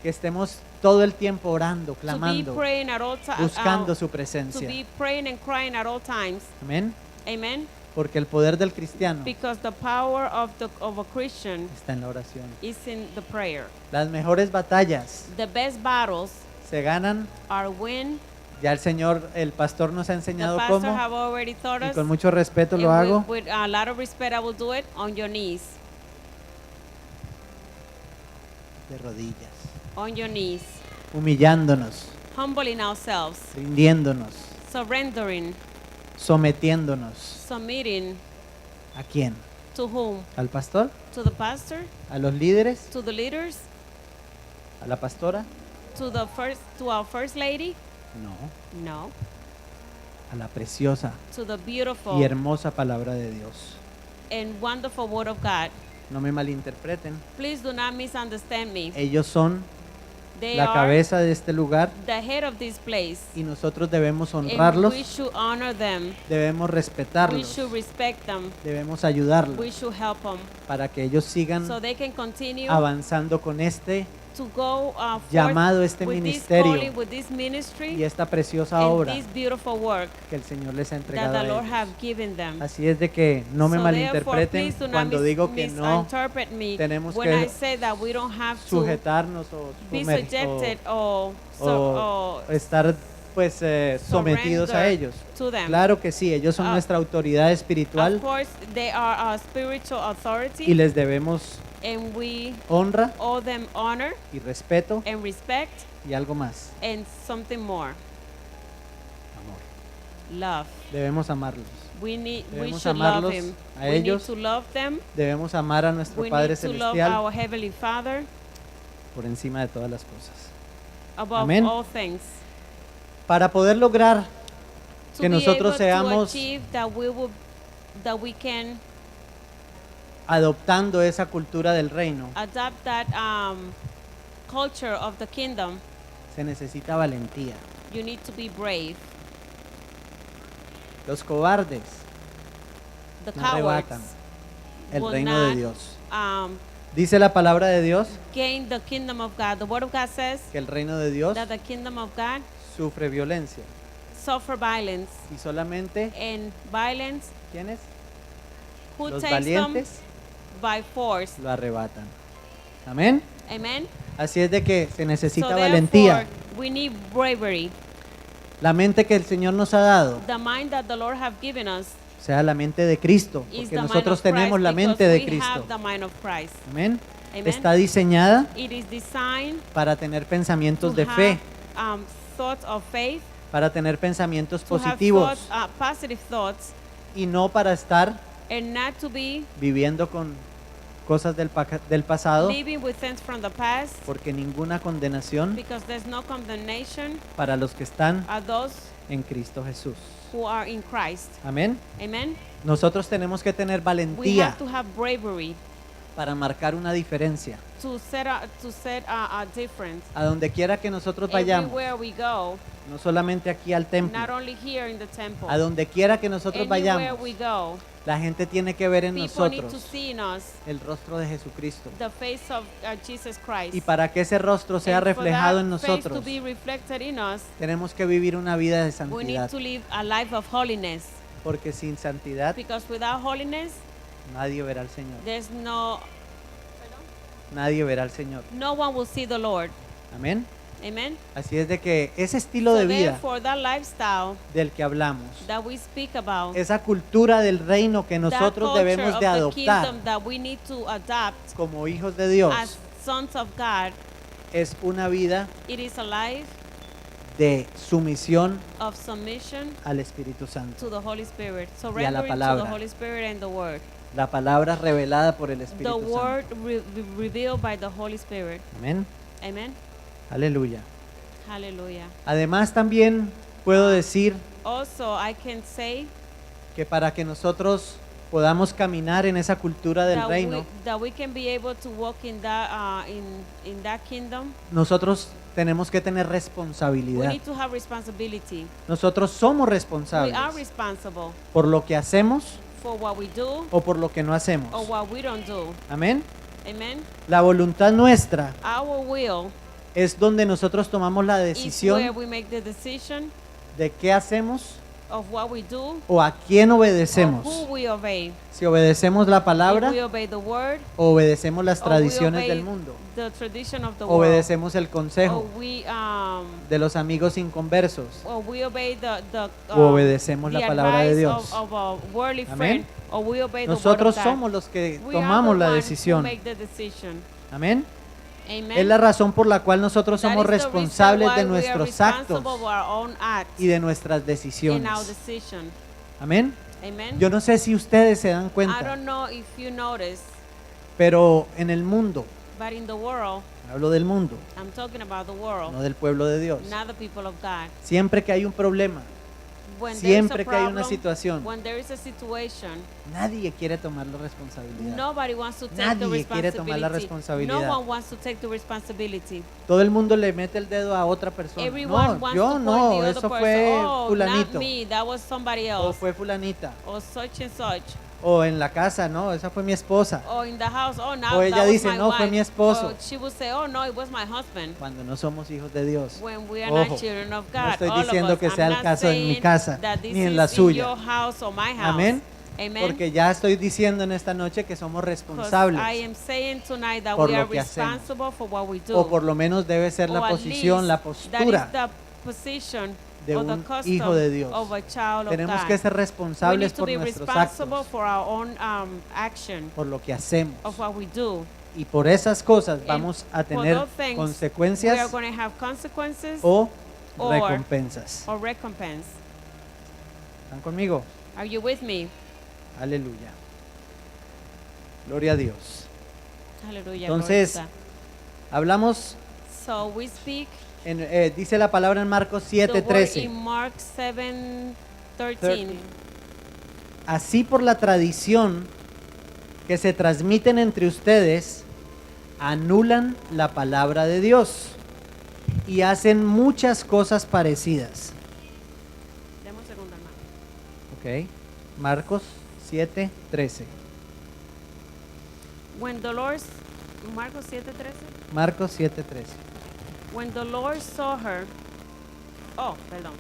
Que estemos todo el tiempo orando, to be clamando, praying at all times, buscando su to presencia. be praying and crying at all times. Amén. Amen. Porque el poder del cristiano Because the power of a Christian está en la oración. is in the prayer. Las mejores batallas The best battles se ganan. are win. Ya el Señor, el pastor nos ha The enseñado pastor cómo, have already taught y us. con mucho respeto and lo hago. with a lot of respect, I will do it on your knees. De rodillas, On your knees. humillándonos, Humbling ourselves. rindiéndonos, Surrendering. sometiéndonos. Submitting. ¿A quién? To whom? ¿Al pastor? To the pastor? ¿A los líderes? To the leaders? ¿A la pastora? To our first lady? No, No. a la preciosa To the beautiful y hermosa palabra de Dios. and wonderful word of God. No me malinterpreten. Please do not misunderstand me. Ellos son They la are cabeza de este lugar the head of this place. y nosotros debemos And honrarlos, we should honor them. debemos We respetarlos, should respect them. debemos We ayudarlos should help them para que ellos sigan so they can continue avanzando con este to go forth llamado, este with this ministerio calling, with this ministry, y esta preciosa and obra this beautiful work que el Señor les ha that entregado the a Lord ellos. have given them. Así es de que no me So therefore, malinterpreten please do not cuando digo que no misinterpret me tenemos when que I say that we don't have to sujetarnos o, be somer- subjected o or estar pues sometidos a surrender ellos. to them. Claro que sí, ellos son Ah, nuestra autoridad Of espiritual course, they are our spiritual y authority, les debemos and we honra owe them honor y respeto and respect y algo más, and something more, amor. love. Debemos amarlos. We Debemos should love amarlos Him. a We need ellos. to love them. Debemos amar a nuestro We Padre need to love Celestial our Heavenly Father por encima de todas las cosas. above Amén. all things. Para poder lograr To que be nosotros able to seamos achieve that we can adoptando esa cultura del reino, adapt that culture of the kingdom, se necesita valentía. you need to be brave. Los cobardes The no arrebatan cowards el will reino de not Dios. um, Dice la palabra de Dios gain the kingdom of God. The word of God says que el reino de Dios that the kingdom of God sufre violencia suffer violence, y solamente and violence ¿quiénes? who Los takes them valientes by force. lo arrebatan. Amén. Amen. Así es de que se necesita So valentía. therefore, we need bravery. La mente que el Señor nos ha dado The mind that the Lord have given us sea la mente de Cristo, is porque the mind nosotros of Christ, tenemos la because mente de we Cristo. have the mind of Christ. Amén. Amen. Está diseñada It is designed para tener pensamientos to de fe, have thoughts of faith, para tener pensamientos to have positivos thoughts, positive thoughts, y no para estar and not to be viviendo con cosas del pasado, living with things from the past, porque ninguna condenación because there's no condemnation para los que están are those en Cristo Jesús. who are in Christ. Amén. Amen. Nosotros tenemos que tener We valentía have to have bravery para marcar una diferencia. to set a difference. A donde quiera que nosotros vayamos, Everywhere we go, no solamente aquí al not templo, only here in the temple, a donde quiera que nosotros anywhere vayamos, we go, la gente tiene que ver en people need to nosotros see in us el rostro de Jesucristo. the face of Jesus Christ. Y para que ese rostro sea And for reflejado en that face to nosotros, be reflected in us, tenemos que vivir una vida de we need santidad, to live a life of holiness. porque sin santidad Because without holiness, nadie verá al Señor. there's no Nadie verá al Señor. one will see the Lord. Amén. Amen. Así es de que ese estilo So de vida therefore, that lifestyle del que hablamos, that we speak about, esa cultura del reino que that nosotros culture debemos of de the adoptar kingdom that we need to adopt como hijos de Dios, as sons of God, es una vida it is a life de sumisión of submission al Espíritu Santo to the Holy Spirit, y a la surrendering to the palabra. Holy Spirit and the Word. La palabra revelada por el the Espíritu word Santo. revealed by the Holy Spirit. Amén. Amen. Aleluya. Hallelujah. Además también puedo decir Also, I can say que para que nosotros podamos caminar en esa cultura del reino, that we can be able to walk in that in that kingdom. nosotros tenemos que tener We responsabilidad. need to have responsibility. Nosotros somos We responsables are responsible por lo que hacemos for what we do o por lo que no hacemos. or what we don't do. Amén. Amen. La voluntad nuestra Our will es donde nosotros tomamos la is where decisión we make the decision de qué hacemos of what we do o a quién or obedecemos. who we obey. Si obedecemos la palabra If we obey the word o obedecemos las or we tradiciones obey del mundo. the tradition of the world. Obedecemos el Or consejo de los amigos inconversos. or we obey the O obedecemos the la palabra de advice Dios. of a worldly Amén. friend, or we obey the Nosotros word of God. somos los que We are tomamos the la ones decisión. who make the decision. Amén. Amen. Es la razón por la cual nosotros That somos is the reason responsables why de we are nuestros actos responsible for our own acts y de nuestras in our decisiones. decision. Amén. Amen. Yo no sé si ustedes se dan I cuenta, don't know if you notice, pero en el mundo, but in the world, hablo del mundo, I'm talking about the world, no del pueblo de Dios. not the people of God. Siempre que hay un problema, When siempre there que is a hay una problem, situación, when there is a situation, nadie quiere tomar la responsabilidad. nobody wants to take the Nadie quiere tomar la responsibility. responsabilidad. No one wants to take the responsibility. Todo el mundo le mete el dedo a otra persona. Everyone No, wants yo to point no, the other eso person. fue Oh, fulanito. not me, that was somebody O else. fue fulanita. Or such and such. O en la casa, no, esa fue mi esposa. Or in the house, oh, now O ella that was dice, my no, fue wife. mi esposo. Or she would say, oh, no, it was my husband. Cuando no somos hijos de Dios. When we are Ojo, not children of God, no estoy all of diciendo us. que sea I'm el not caso en mi saying casa, that this ni en is la in suya. your house or my house. Amén. Amen. Porque ya estoy diciendo en esta noche que somos 'Cause responsables. I am saying tonight that por we lo are que hacemos. responsible for what we do. O por lo menos debe ser la Or at posición, la least postura that is the position de or the un custom hijo de Dios. of a child Tenemos of God. que ser We need responsables to por be nuestros responsible actos, for our own action por lo que hacemos. of what we do. Y por esas cosas And vamos a for tener those things, we are consecuencias going to have consequences o or- recompensas. or recompense. ¿Están conmigo? Are you with me? Aleluya. Gloria a Dios. Hallelujah. Entonces, glory to hablamos, God. So we speak dice la palabra en Marcos the word 7:13. in Mark 7:13. Así por la tradición que se transmiten entre ustedes, anulan la palabra de Dios y hacen muchas cosas parecidas. Deme un segundo, hermano. Ok. Marcos 7:13. When the Lord, Marcos 7:13. Marcos 7:13. When the Lord saw her, oh, perdón.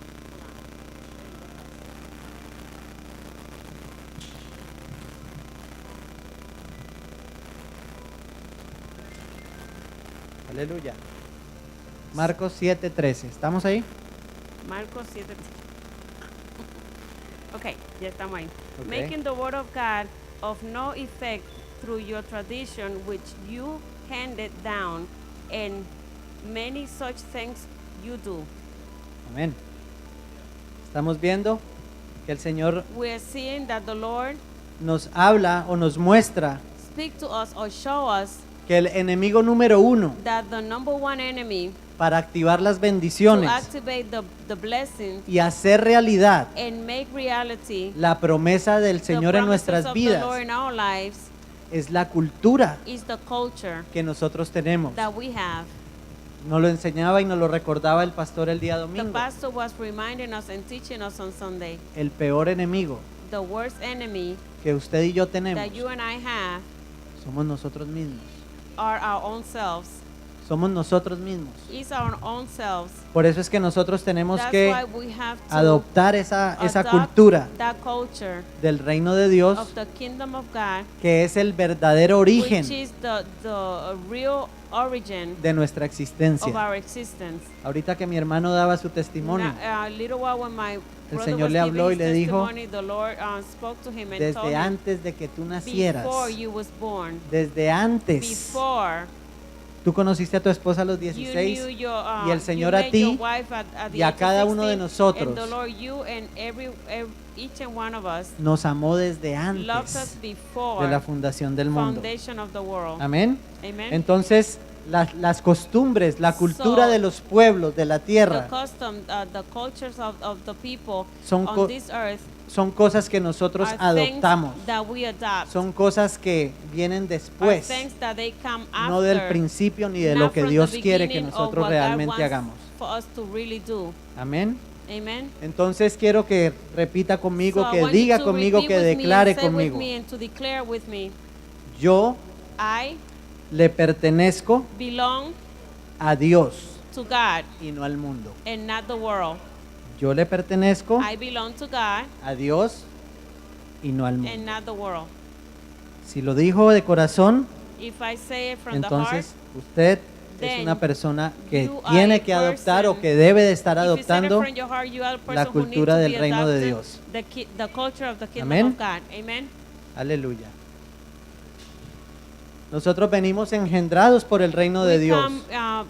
Aleluya. Marcos 7:13. ¿Estamos ahí? Marcos 7. Ok, ya estamos ahí. Ok. Making the word of God of no effect through your tradition which you handed down, and many such things you do. Amén. Estamos viendo que el Señor We are seeing that the Lord nos habla o nos muestra speak to us or show us que el enemigo número uno that the number one enemy para activar las to bendiciones activate the blessing y hacer realidad and make reality la promesa del the Señor en promises nuestras of the vidas Lord in our lives es la cultura is the culture que nosotros tenemos. that we have. Nos lo enseñaba y nos lo recordaba el pastor el día The domingo. pastor was reminding us and teaching us on Sunday. El peor enemigo The worst enemy que usted y yo tenemos that you and I have somos nosotros mismos. are our own selves. Somos nosotros mismos. Is our own selves. Por eso es que nosotros tenemos That's que why we have to adoptar esa adopt cultura that culture del reino de Dios, of the kingdom of God, que es el verdadero origen which is the real origin de nuestra of existencia. our existence. Ahorita que mi hermano daba su testimonio, A little while when my el brother Señor was le habló giving y his le dijo, testimony, the Lord spoke to him and told desde him, antes de que tú nacieras, before you was born, desde antes, before tú conociste a tu esposa a los you 16 knew your, y el Señor you a met ti your wife at the y a age of cada uno de 16, nosotros and the Lord, you and each and one of us nos amó desde loved us antes before de la fundación del mundo. foundation of the world. Amén. Amen. Entonces, las costumbres, la cultura So, de los pueblos de la The tierra custom, the cultures of the people Son co- on this earth son cosas que nosotros are things adoptamos. that we adopt. Son cosas que vienen Are después, things that they come after, no del principio ni de not lo que from the Dios quiere que beginning of nosotros what God realmente wants hagamos. for us to really do. Amén. Amen. Entonces quiero que repita conmigo, So I que want you diga to conmigo, repeat que with me and declare say with conmigo. me and to declare with me, Yo I le pertenezco belong a Dios to God y no al mundo. and not the world. Yo le pertenezco I belong to God a Dios y no al and mundo. not the world. Si lo dijo de corazón, If I say it from the heart, entonces usted es then una persona que you are tiene a que adoptar o person- que debe de estar if you said it adoptando from your heart, you are a la person who needs cultura to del be reino de adopted Dios. the culture of the kingdom Amén. of God. Amen. Aleluya. Nosotros venimos engendrados por el reino de We Dios. come,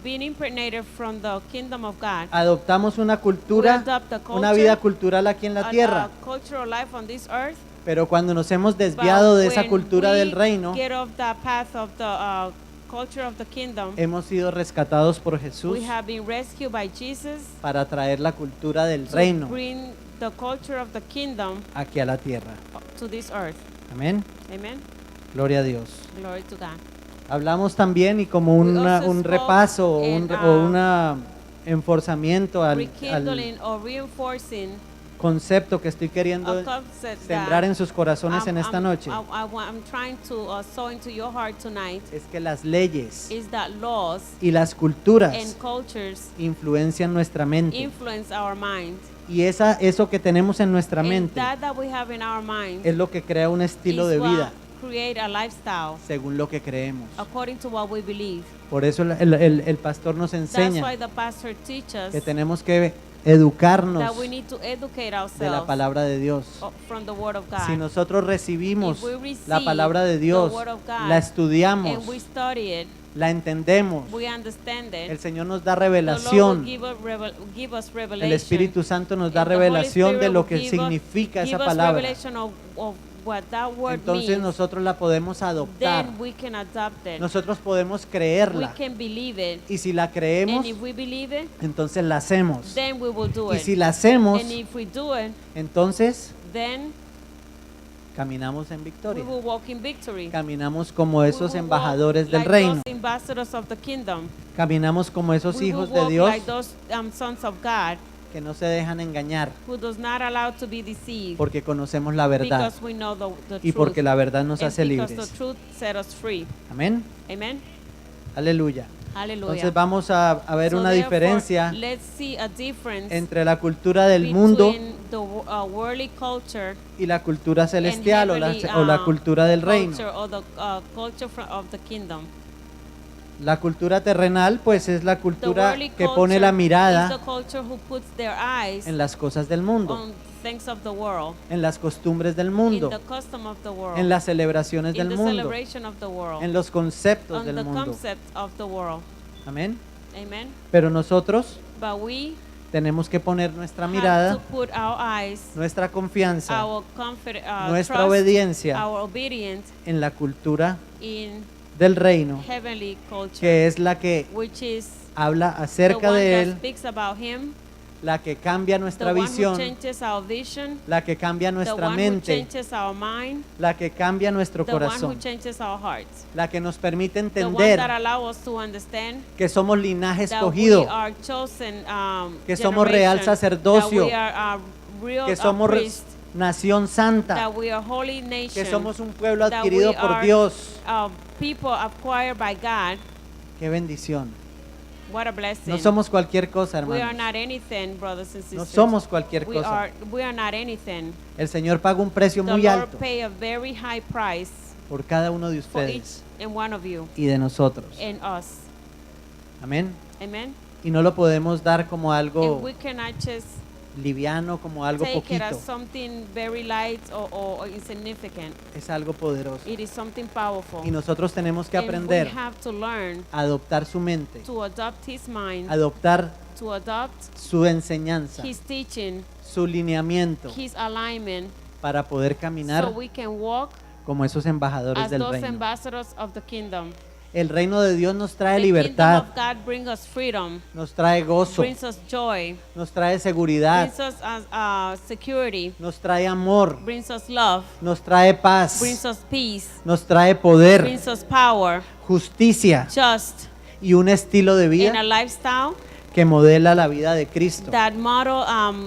being impregnated from the kingdom of God. Adoptamos una We cultura, adopt the culture, una vida cultural aquí en la tierra. a cultural life on this earth. Pero cuando nos hemos But desviado de esa when cultura we del reino, get off the path of the culture of the kingdom, hemos sido rescatados por Jesús we have been rescued by Jesus para traer la cultura del to reino bring the culture of the kingdom aquí a la tierra. to this earth. Amén. Amen. Gloria a Dios. Glory to God. Hablamos también y como We also un spoke repaso o and, un enforzamiento al Rekindling or reinforcing concepto que estoy queriendo a concept sembrar that en sus corazones en esta noche, I'm trying to sow into your heart tonight es que las leyes is that laws y las culturas and cultures influencian nuestra mente. influence our mind. Y eso que tenemos en nuestra And mente that we have in our mind es lo que crea un estilo is de what vida create a lifestyle según lo que creemos. according to what we believe. Por eso el pastor nos That's enseña why the pastor teaches que tenemos que educarnos that we need to educate de la ourselves palabra de Dios. from the word of God. Si nosotros recibimos If we receive la palabra de the Dios, word of God la estudiamos, and we study it, la entendemos, we understand it. el Señor nos da The Lord will revelación, give us revelation. el Espíritu Santo nos da And the Holy revelación de Spirit lo will que give us- significa esa give us palabra. revelation of what that word Entonces means. nosotros la podemos adoptar, Then we can adopt it. nosotros podemos We creerla, can believe it. y si la creemos, And if we believe it, entonces la hacemos. then we will do Y it. si la hacemos, And if we do it, entonces then caminamos en we victoria. will walk in victory. Caminamos como We esos will embajadores walk del like reino. those ambassadors of the kingdom. Caminamos como esos We will hijos de walk Dios like those sons of God que no se dejan engañar who does not allow to be deceived porque conocemos la verdad because we know the y truth. porque la verdad nos And hace because libres. the truth set us free. Amén. Amen. Aleluya. Hallelujah. Entonces vamos a ver So una therefore, diferencia let's see a difference entre la cultura del mundo between the worldly culture y la cultura and celestial o heavenly, la cultura del reino. culture or the culture of the kingdom. La cultura terrenal pues es la The cultura worldly que pone la culture is the mirada culture who puts their eyes en las cosas del mundo, on things of the world, en las costumbres del in mundo, the custom of the world, en las celebraciones in del the mundo, celebration of the world, en los conceptos on del the mundo. concept of the world. Amén. Amen. Pero nosotros But we tenemos que poner nuestra have mirada, to put our eyes, nuestra confianza, our nuestra trust, obediencia our obedience en la cultura in del reino, heavenly culture, que es la que which is habla the acerca one de that Él, speaks about Him, la que cambia the nuestra one who visión, changes our vision, la que cambia the nuestra one who mente, changes our mind, la que cambia nuestro the one who corazón, changes our hearts, la que nos permite the one entender that allows us to understand que somos linaje that escogido, we are chosen que somos real generation, sacerdocio, that we are a real que somos priest, nación santa, that we are holy nation, que somos un pueblo that adquirido we por are Dios. people acquired by God. Qué bendición. What a blessing. No somos cualquier cosa, We are hermanos. not anything, brothers and No sisters. somos cualquier we cosa. are not anything. El Señor paga un precio The muy Lord alto pay a very high price por cada uno de for each ustedes and one of you y de nosotros. and us. Amén. Amen. Y no lo podemos dar como And algo we cannot just liviano, como algo take it poquito. as something very light or insignificant. Es algo poderoso. It is something powerful. Y nosotros tenemos que And aprender we have to learn a adoptar su mente, to adopt his mind, adoptar to adopt su enseñanza, his teaching, su lineamiento, his alignment, para poder so caminar we can walk como esos embajadores as del those reino. ambassadors of the kingdom. El reino de Dios nos trae The libertad, kingdom of God brings us freedom, nos trae gozo, brings us joy, nos trae seguridad, brings us security, nos trae amor, brings us love, nos trae paz, brings us peace, nos trae poder, brings us power, justicia just, y un estilo de in a vida lifestyle que modela la vida de Cristo that model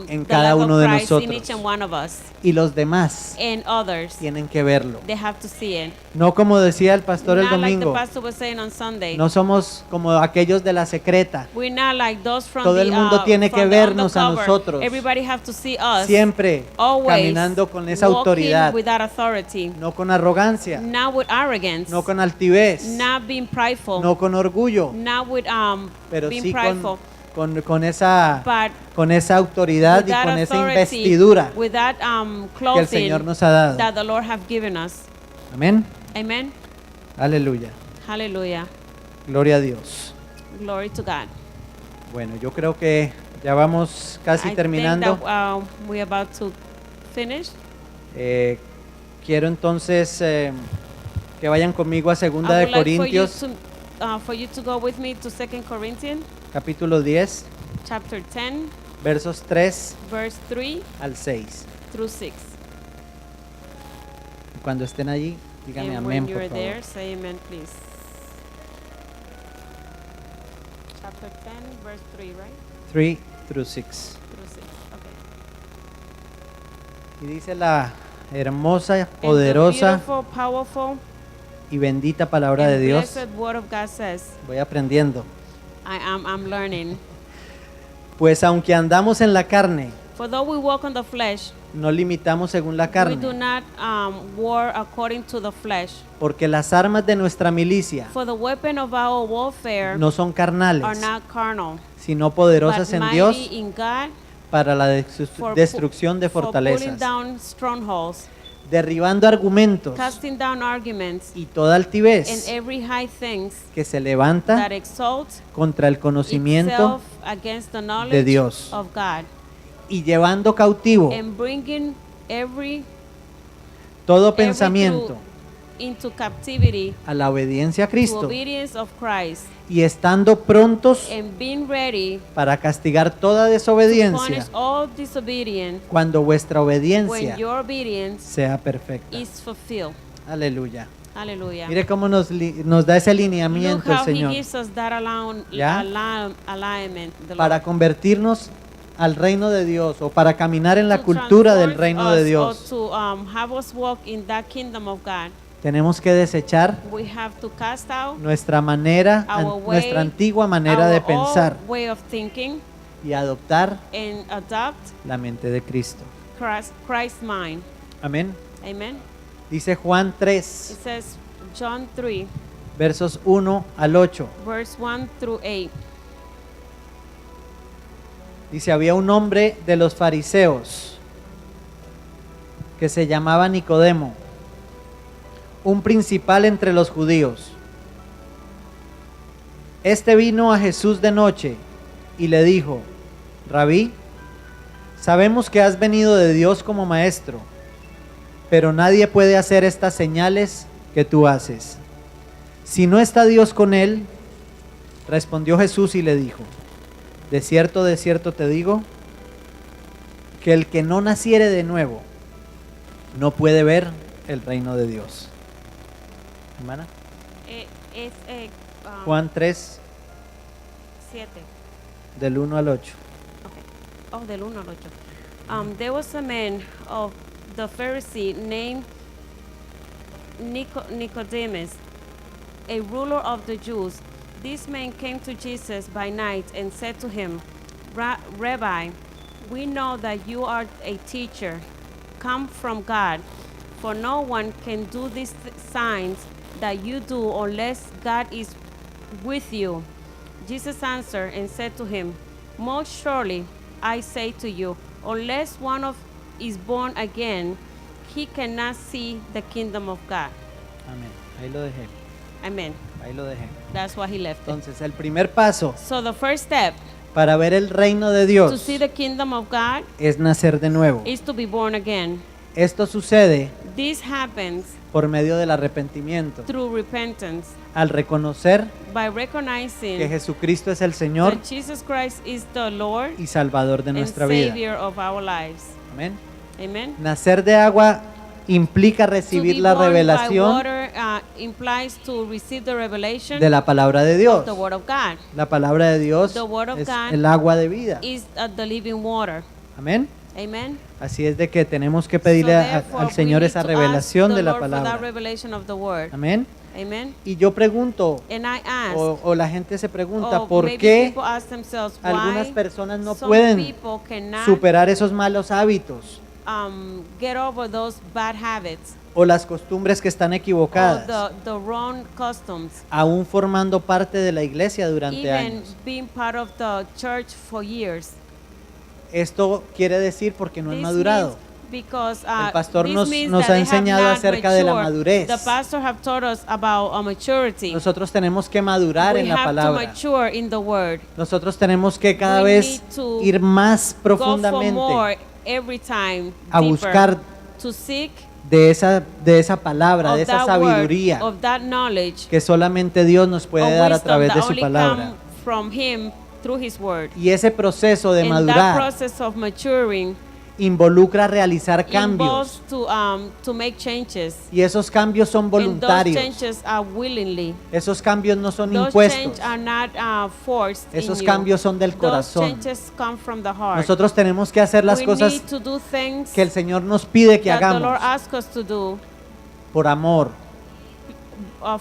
en the cada love uno of de Christ in nosotros. each and one of us, y los demás and others. tienen que verlo. They have to see it. No como decía el pastor el Not like the domingo, pastor was saying on Sunday. no somos como aquellos de la secreta. We're not like those from Todo the, el mundo tiene from que the vernos a undercover. nosotros. Everybody have to see us. Siempre Always caminando con esa walking autoridad, with that authority, no con arrogancia, not with arrogance, no con altivez, not being prideful, no con orgullo, not with pero being sí prideful, con esa but autoridad with y that con esa authority, investidura with that que el clothing Señor nos ha dado. that the Lord have given us. Amén. Amen. Aleluya. Hallelujah. Gloria a Dios. Glory to God. Bueno, yo creo que ya vamos casi I terminando. think that, we're about to finish. Quiero entonces que vayan conmigo a Segunda I de would like Corintios, for you to go with me to 2 Corinthians capítulo 10, chapter 10, versos 3 verse 3 al 6. through 6. Cuando estén allí, díganme And amén, when por you're favor. there, say amen, please. Chapter 10, verse 3, right? 3 through 6. Through 6. Okay. Y dice la hermosa, And the poderosa beautiful, powerful, y bendita palabra de and Dios. blessed word of God says, Voy aprendiendo. I'm learning. Pues aunque andamos en la carne, For though we walk on the flesh, no limitamos según la we do carne, not war according to the flesh. porque las armas de nuestra milicia For the weapon of our warfare no son are carnales, not carnal, sino poderosas but en mighty Dios in God para la for destrucción de for pulling fortalezas, down strongholds, derribando argumentos casting down arguments, y toda and altivez every high things que se levanta that exalts contra el conocimiento itself against the de knowledge Dios, of God, y llevando cautivo and bringing every todo thought pensamiento into captivity a la obediencia a to Cristo, obedience of Christ, y estando prontos and being ready para castigar toda to desobediencia punish all disobedience cuando vuestra when obediencia your obedience sea perfecta. is fulfilled. Aleluya. Hallelujah. Mire cómo nos da ese Look lineamiento el how he Señor gives us that ¿Ya? alignment, the para Lord, convertirnos al reino de Dios o para caminar en la to cultura del transform reino us de or Dios. to have us walk in that kingdom of God. Tenemos que desechar We have to cast out nuestra manera, Our way, nuestra antigua manera de our pensar old way of thinking y adoptar and adopt la mente de Cristo. Christ's mind. Amén. Amen. Dice Juan It 3, says John 3, versos 1 al 8. verse 1 through 8. Dice, había un hombre de los fariseos que se llamaba Nicodemo, un principal entre los judíos. Este vino a Jesús de noche y le dijo, Rabí, sabemos que has venido de Dios como maestro, pero nadie puede hacer estas señales que tú haces si no está Dios con él. Respondió Jesús y le dijo, de cierto te digo, que el que no naciere de nuevo no puede ver el reino de Dios. Hermana. Es Juan 3, 7. del 1 al 8. Okay. Oh, del 1 al 8. There was a man of the Pharisee named Nicodemus, a ruler of the Jews. This man came to Jesus by night and said to him, Rabbi, we know that you are a teacher, come from God, for no one can do these signs that you do unless God is with you. Jesus answered and said to him, most surely I say to you, Unless one of is born again, he cannot see the kingdom of God. Amén. Ahí lo dejé. Amen. Ahí lo dejé. That's why he left it. Entonces, el primer paso So the first step para ver el reino de to Dios see the kingdom of God es nacer de nuevo. is to be born again. Esto sucede This happens por medio del arrepentimiento. through repentance, Al reconocer by que recognizing Jesucristo es el Señor that Jesus Christ is the Lord y Salvador de and nuestra vida. Savior of our lives. Amén. Amen. Nacer de agua implica To recibir be la born by revelación water implies to receive the revelation de la palabra de of Dios. the Word of God. La palabra de Dios The word of es God el agua de vida. Is the living water. Amén. Amen. Así es de que tenemos que pedirle So a- therefore, al Señor we need esa to revelación ask de the la Lord for that palabra. revelation of the Word. Amén. Amen. Y yo pregunto, And I ask, o la gente se pregunta, or ¿por maybe qué people ask themselves algunas why personas no some pueden people cannot superar esos malos hábitos get over those bad habits o las costumbres que están or equivocadas, the wrong customs, aún formando parte de la iglesia durante even años? being part of the church for years? Esto quiere decir porque no han This madurado. means because, El pastor this nos means ha that they have enseñado not acerca de la matured. madurez. The pastor have taught us about maturity. Nosotros tenemos que madurar We en la have to palabra. mature in the Word. Nosotros tenemos que cada We vez need to ir más Go for profundamente more every time, a deeper, buscar to seek de esa palabra, de of esa that word, sabiduría of that knowledge, que solamente Dios nos puede of dar a wisdom través that de su only palabra. come from Him through His Word. Y ese proceso de And that madurar process of maturing involucra realizar involves cambios. to make changes. Y esos cambios son And those voluntarios. changes are willingly. Esos cambios no son Those impuestos. changes are not forced Esos in cambios you. son del Those corazón. changes come from the heart. Nosotros tenemos que hacer las We cosas need to do things que el Señor nos pide que that the hagamos Lord asks us to do por amor,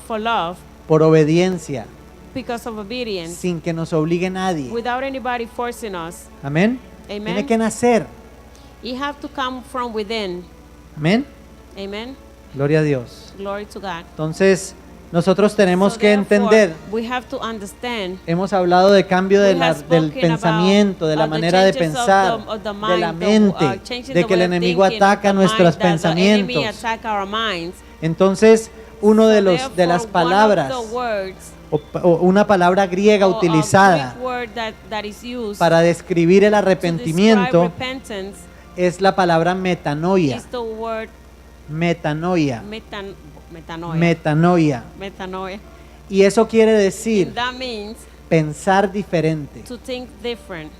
for love, por obediencia, because of obedience, sin que nos obligue nadie. without anybody forcing us. Amén. Amen. Tiene que nacer. You have to come from within. Amén. Amen. Gloria a Dios. Glory to God. Entonces, nosotros tenemos So que therefore, entender. we have to understand. Hemos hablado de cambio de We have del spoken pensamiento, de la about, the manera de changes of pensar, of the de mind, la the, mente, changing de the que el way of enemigo thinking, ataca the nuestros mind, that the enemy pensamientos. attack our minds. Entonces, uno So de therefore, las one of palabras the words, o una palabra griega or a utilizada Greek word that is used para describir el to arrepentimiento describe repentance es la palabra metanoia. is the word Metanoia. metanoia. Metanoia. Y eso quiere decir And that means pensar diferente. to think different.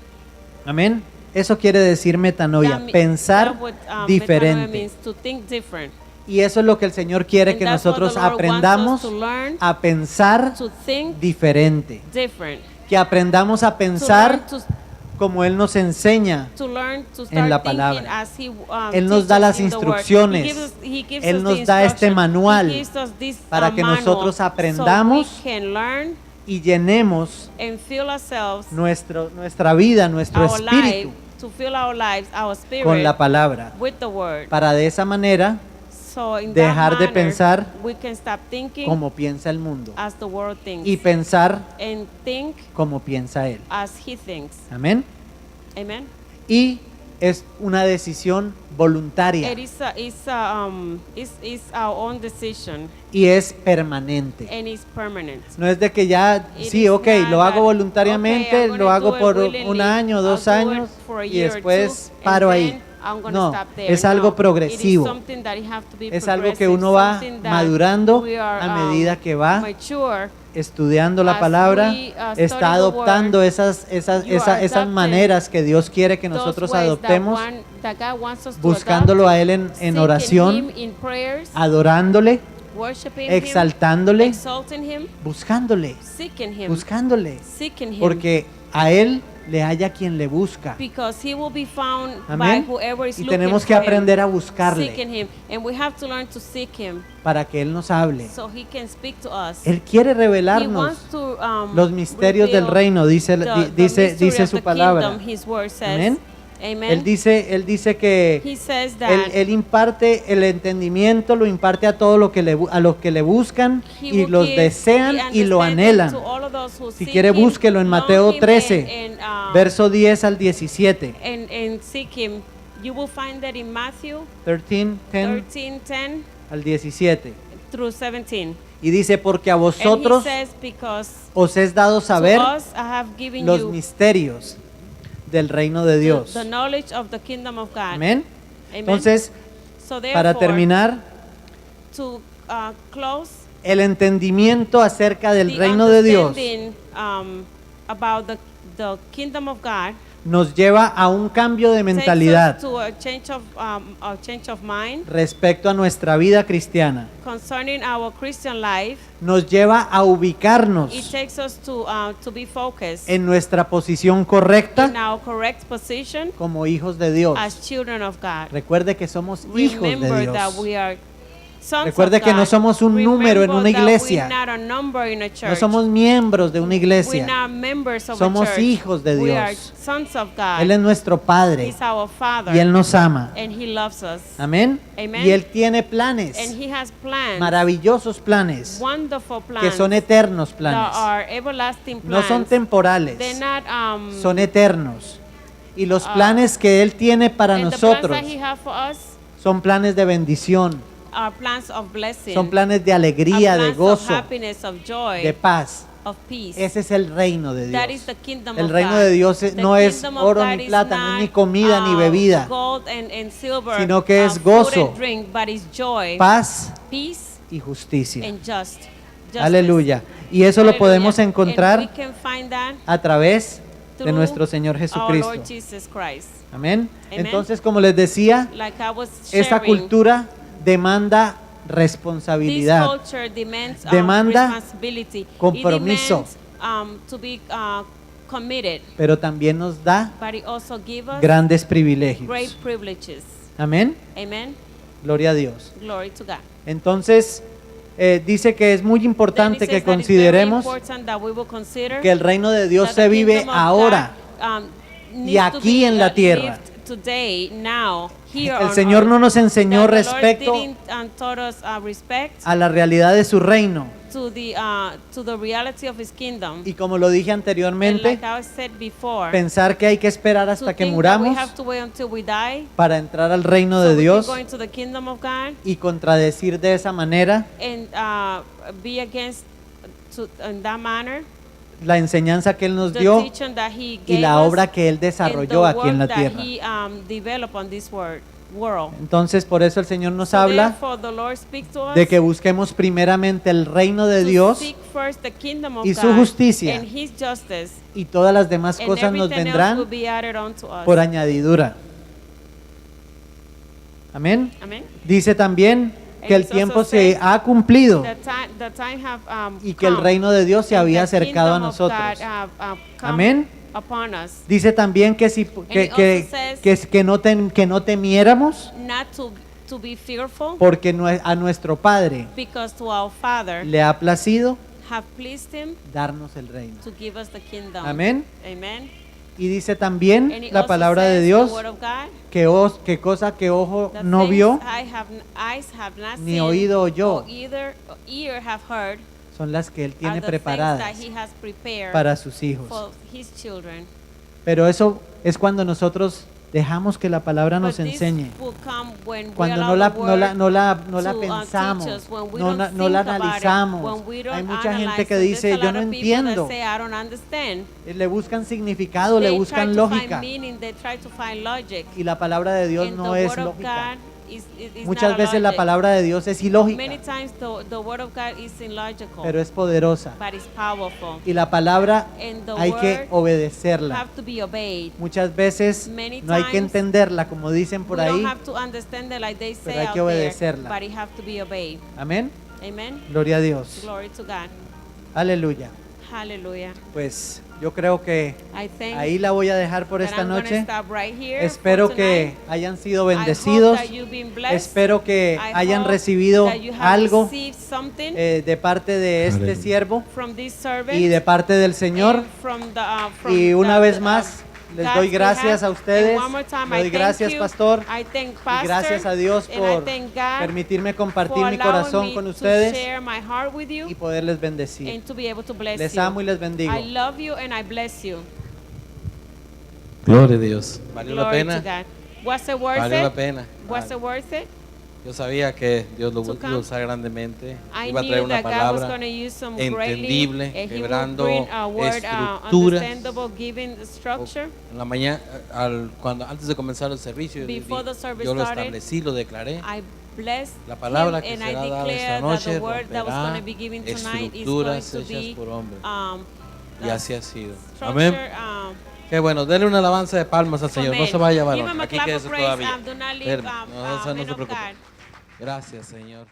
Amén. Eso quiere decir metanoia, That pensar that would, metanoia diferente. means to think different. Y eso es lo que el Señor quiere And que that's what nosotros the Lord wants us aprendamos to learn, a pensar to think diferente. different. Que aprendamos a To pensar learn como Él nos enseña. to learn to en start la thinking palabra. as He Él nos da teaches las in the Word. instrucciones. He gives Él us nos the da este instruction. manual He gives us this, para que manual nosotros so aprendamos we can learn Y llenemos and fill ourselves, nuestra vida, nuestro our life, espíritu to fill our lives, our spirit con la palabra. with the Word. Para de esa manera So in dejar that de manner, pensar we can stop thinking como piensa el mundo as the world thinks y pensar and think como piensa Él. as He thinks. Amén. Amen. Y es una decisión voluntaria It is our own decision y es permanente. and it's permanent. No es de que ya, It sí, is ok, not lo hago that, voluntariamente, okay, I'm lo gonna hago do it por willingly, un año, 2 I'll do it años for a y year or después two, paro and ahí. then I'm gonna No, stop there. es algo No, progresivo. it is something that it have to be Es algo que progressive, uno va something that madurando we are, a medida que va mature estudiando la as palabra, we, study está the adoptando word, esas you are esas adopting maneras que Dios quiere que those nosotros ways adoptemos, that God wants us to buscándolo adopt, a Él en seeking oración, Him in prayers, adorándole, worshiping Him, exaltándole, exalting Him, buscándole, seeking Him, buscándole, seeking Him. porque a Él le haya quien le busca. Because He will be found Amén. by whoever is Y looking tenemos que for aprender him, a buscarle seeking Him, and we have to learn to seek Him para que Él nos hable. so He can speak to us. Él quiere He revelarnos wants to los misterios del reveal reino, dice the dice mystery dice of su the palabra. kingdom, His word says. Amén. Amen. Él dice que He says that él imparte el entendimiento, lo imparte a todos a los que le buscan he y will los give desean the y lo understanding anhelan. to all of those who Si seek quiere, him, búsquelo en long Mateo him 13, verso 10 al 17. and seek him. You will find that in Matthew 13, 10 13:10 al 17. through 17. Y dice, porque a And he vosotros says, because os es dado saber to us I have given los you misterios del reino de Dios. the knowledge of the kingdom of God. Amén. Amen. Entonces, So para therefore, terminar, to close el entendimiento acerca del the reino de Dios understanding, about the kingdom of God nos lleva a un cambio de takes mentalidad us to a change of mind respecto a nuestra vida cristiana. concerning our Christian life. Nos lleva a ubicarnos It takes us to be focused en nuestra posición in correcta our correct position como hijos de Dios. as children of God. Recuerde que somos hijos de Remember that Dios. we are sons Recuerde of que God. no somos un número en Remember una that iglesia. we're not a number in a church. No somos miembros de una We're iglesia. not members of Somos a church. hijos de We are Dios. sons of God. Él es nuestro Padre He's our Father. y Él nos ama. And He loves us. Amén. Amen. Y Él tiene planes, And He has plans, maravillosos planes, wonderful plans, que son eternos that planes. are everlasting No plans. son temporales, They're not, son eternos. Y los planes que Él tiene para and nosotros the plans that He has for us son planes de bendición, are plans of blessing, son planes de are alegría, de plans gozo, of happiness, of joy, de paz. of peace. Ese es el reino de That is Dios. the kingdom El of reino God. de Dios The no es kingdom of oro God ni is plata, no not, es ni comida ni bebida, gold and silver, sino que es food gozo, and drink, but is joy, paz peace, y justicia. and justice. Aleluya. Y eso lo Hallelujah. podemos And we encontrar can find that a través de through nuestro Señor our Lord Jesucristo. Jesus Christ. Amén. Amen. Entonces, como les decía, Like I was esta sharing, cultura demanda this responsabilidad, culture demands demanda responsibility. compromiso. It demands to be committed, pero también nos da but it also gives us grandes great privilegios. privileges. Amén. Amen. Gloria a Dios. Glory to God. Entonces, dice que es muy Then it importante says que that it's very consideremos important that we will consider que el reino de Dios that the se vive kingdom of ahora. God, y needs to aquí be, en la tierra. lived Today, now, here El on Señor earth. no nos enseñó That the Lord respecto didn't, taught us, respect a la realidad de su reino. to the reality of His kingdom. Y como lo dije And anteriormente, like I said before, pensar que hay que esperar to hasta que think that we muramos have to wait until we die para entrar al reino so de we can Dios go into the kingdom of God y contradecir de esa manera and be against in that manner la enseñanza que Él nos the dio teaching that He y gave la us obra que Él and the desarrolló aquí en la work tierra. that He developed on this world. Entonces, por eso el Señor nos So habla therefore, the Lord speaks to us de que busquemos primeramente el reino de to Dios seek first the kingdom of y su God justicia, and His justice, y todas las demás and cosas nos everything else will vendrán be added unto us. por añadidura. Amén. Amen. Dice también que el it also tiempo says se ha cumplido The time have y que el come, reino de Dios se and había the acercado a kingdom of God nosotros. have come Amén. upon us. Dice también que si it also says que no temiéramos Not to be fearful, porque a nuestro Padre because to our Father le ha placido have pleased Him darnos el reino. to give us the kingdom. Amén. Amen. Y dice también And it la also palabra de says, Dios the word of God, que cosa que ojo the no things vio eyes have not ni seen, oído oyó or ear have heard, son las que Él are tiene the things preparadas that He has prepared para sus hijos. for His children. Pero eso es cuando nosotros dejamos que la palabra nos But this enseñe. will come when we Cuando allow the word no la to, pensamos, teach us, when we no don't la think about it, analizamos. when we don't Hay mucha analyze gente que it. dice, There's a yo lot no of people entiendo. that say, I don't understand. Le buscan significado, le They buscan try to lógica. find meaning, they try to find logic. Y la palabra de Dios And no the es word of lógica. God is Muchas not a veces la logic. palabra de Dios es ilógica, Many times the word of God is illogical, pero es poderosa. but it's powerful. Y la palabra And the hay que word obedecerla. have to be obeyed. Muchas veces Many no hay que times, entenderla, como dicen por We ahí. don't have to understand it like they pero say hay out que obedecerla. there, but it have to be obeyed. Amén. Amen. Gloria a Dios. Glory to God. Aleluya. Hallelujah. Pues yo creo que I think ahí la voy a dejar por that esta I'm gonna noche. stop right here Espero for que tonight. hayan sido I hope bendecidos. that you've been blessed. Espero que I hayan hope recibido that you have algo received something de parte de este Aleluya. siervo from this servant y de parte del Señor. and from the, from Y una the- vez the, más Les God's doy gracias behalf. a ustedes. And one more time, Le doy I thank gracias, you. pastor. I thank Y Pastor. gracias a Dios and I por thank God permitirme compartir for mi allowing corazón me con to ustedes share my heart with you y poderles bendecir. and to be able to bless Les you. amo y les bendigo. I love you and I bless you. Gloria a Dios. ¿Valió la Glory to pena? God. Was it worth Valió la it? pena. Was it worth it? Yo sabía que Dios lo To iba come. a usar grandemente. I Iba a traer knew una that God was palabra going to use some entendible, greatly, and He will quebrando bring a word estructuras. understandable, giving structure. En la mañana, antes de comenzar el servicio, Before the service yo lo started, establecí, lo declaré. I blessed La palabra him, que and I será dada declare esta that noche the word that was romperá going to be given tonight is going estructuras to hechas be por hombres. Y the así ha sido. structure, Amén. Qué bueno, denle una alabanza de palmas al Señor. No amen. se vaya, Give varón. him a Aquí clap of quédese praise, todavía. do not leave, Espérame, no se men of preocupe. God. Gracias, Señor.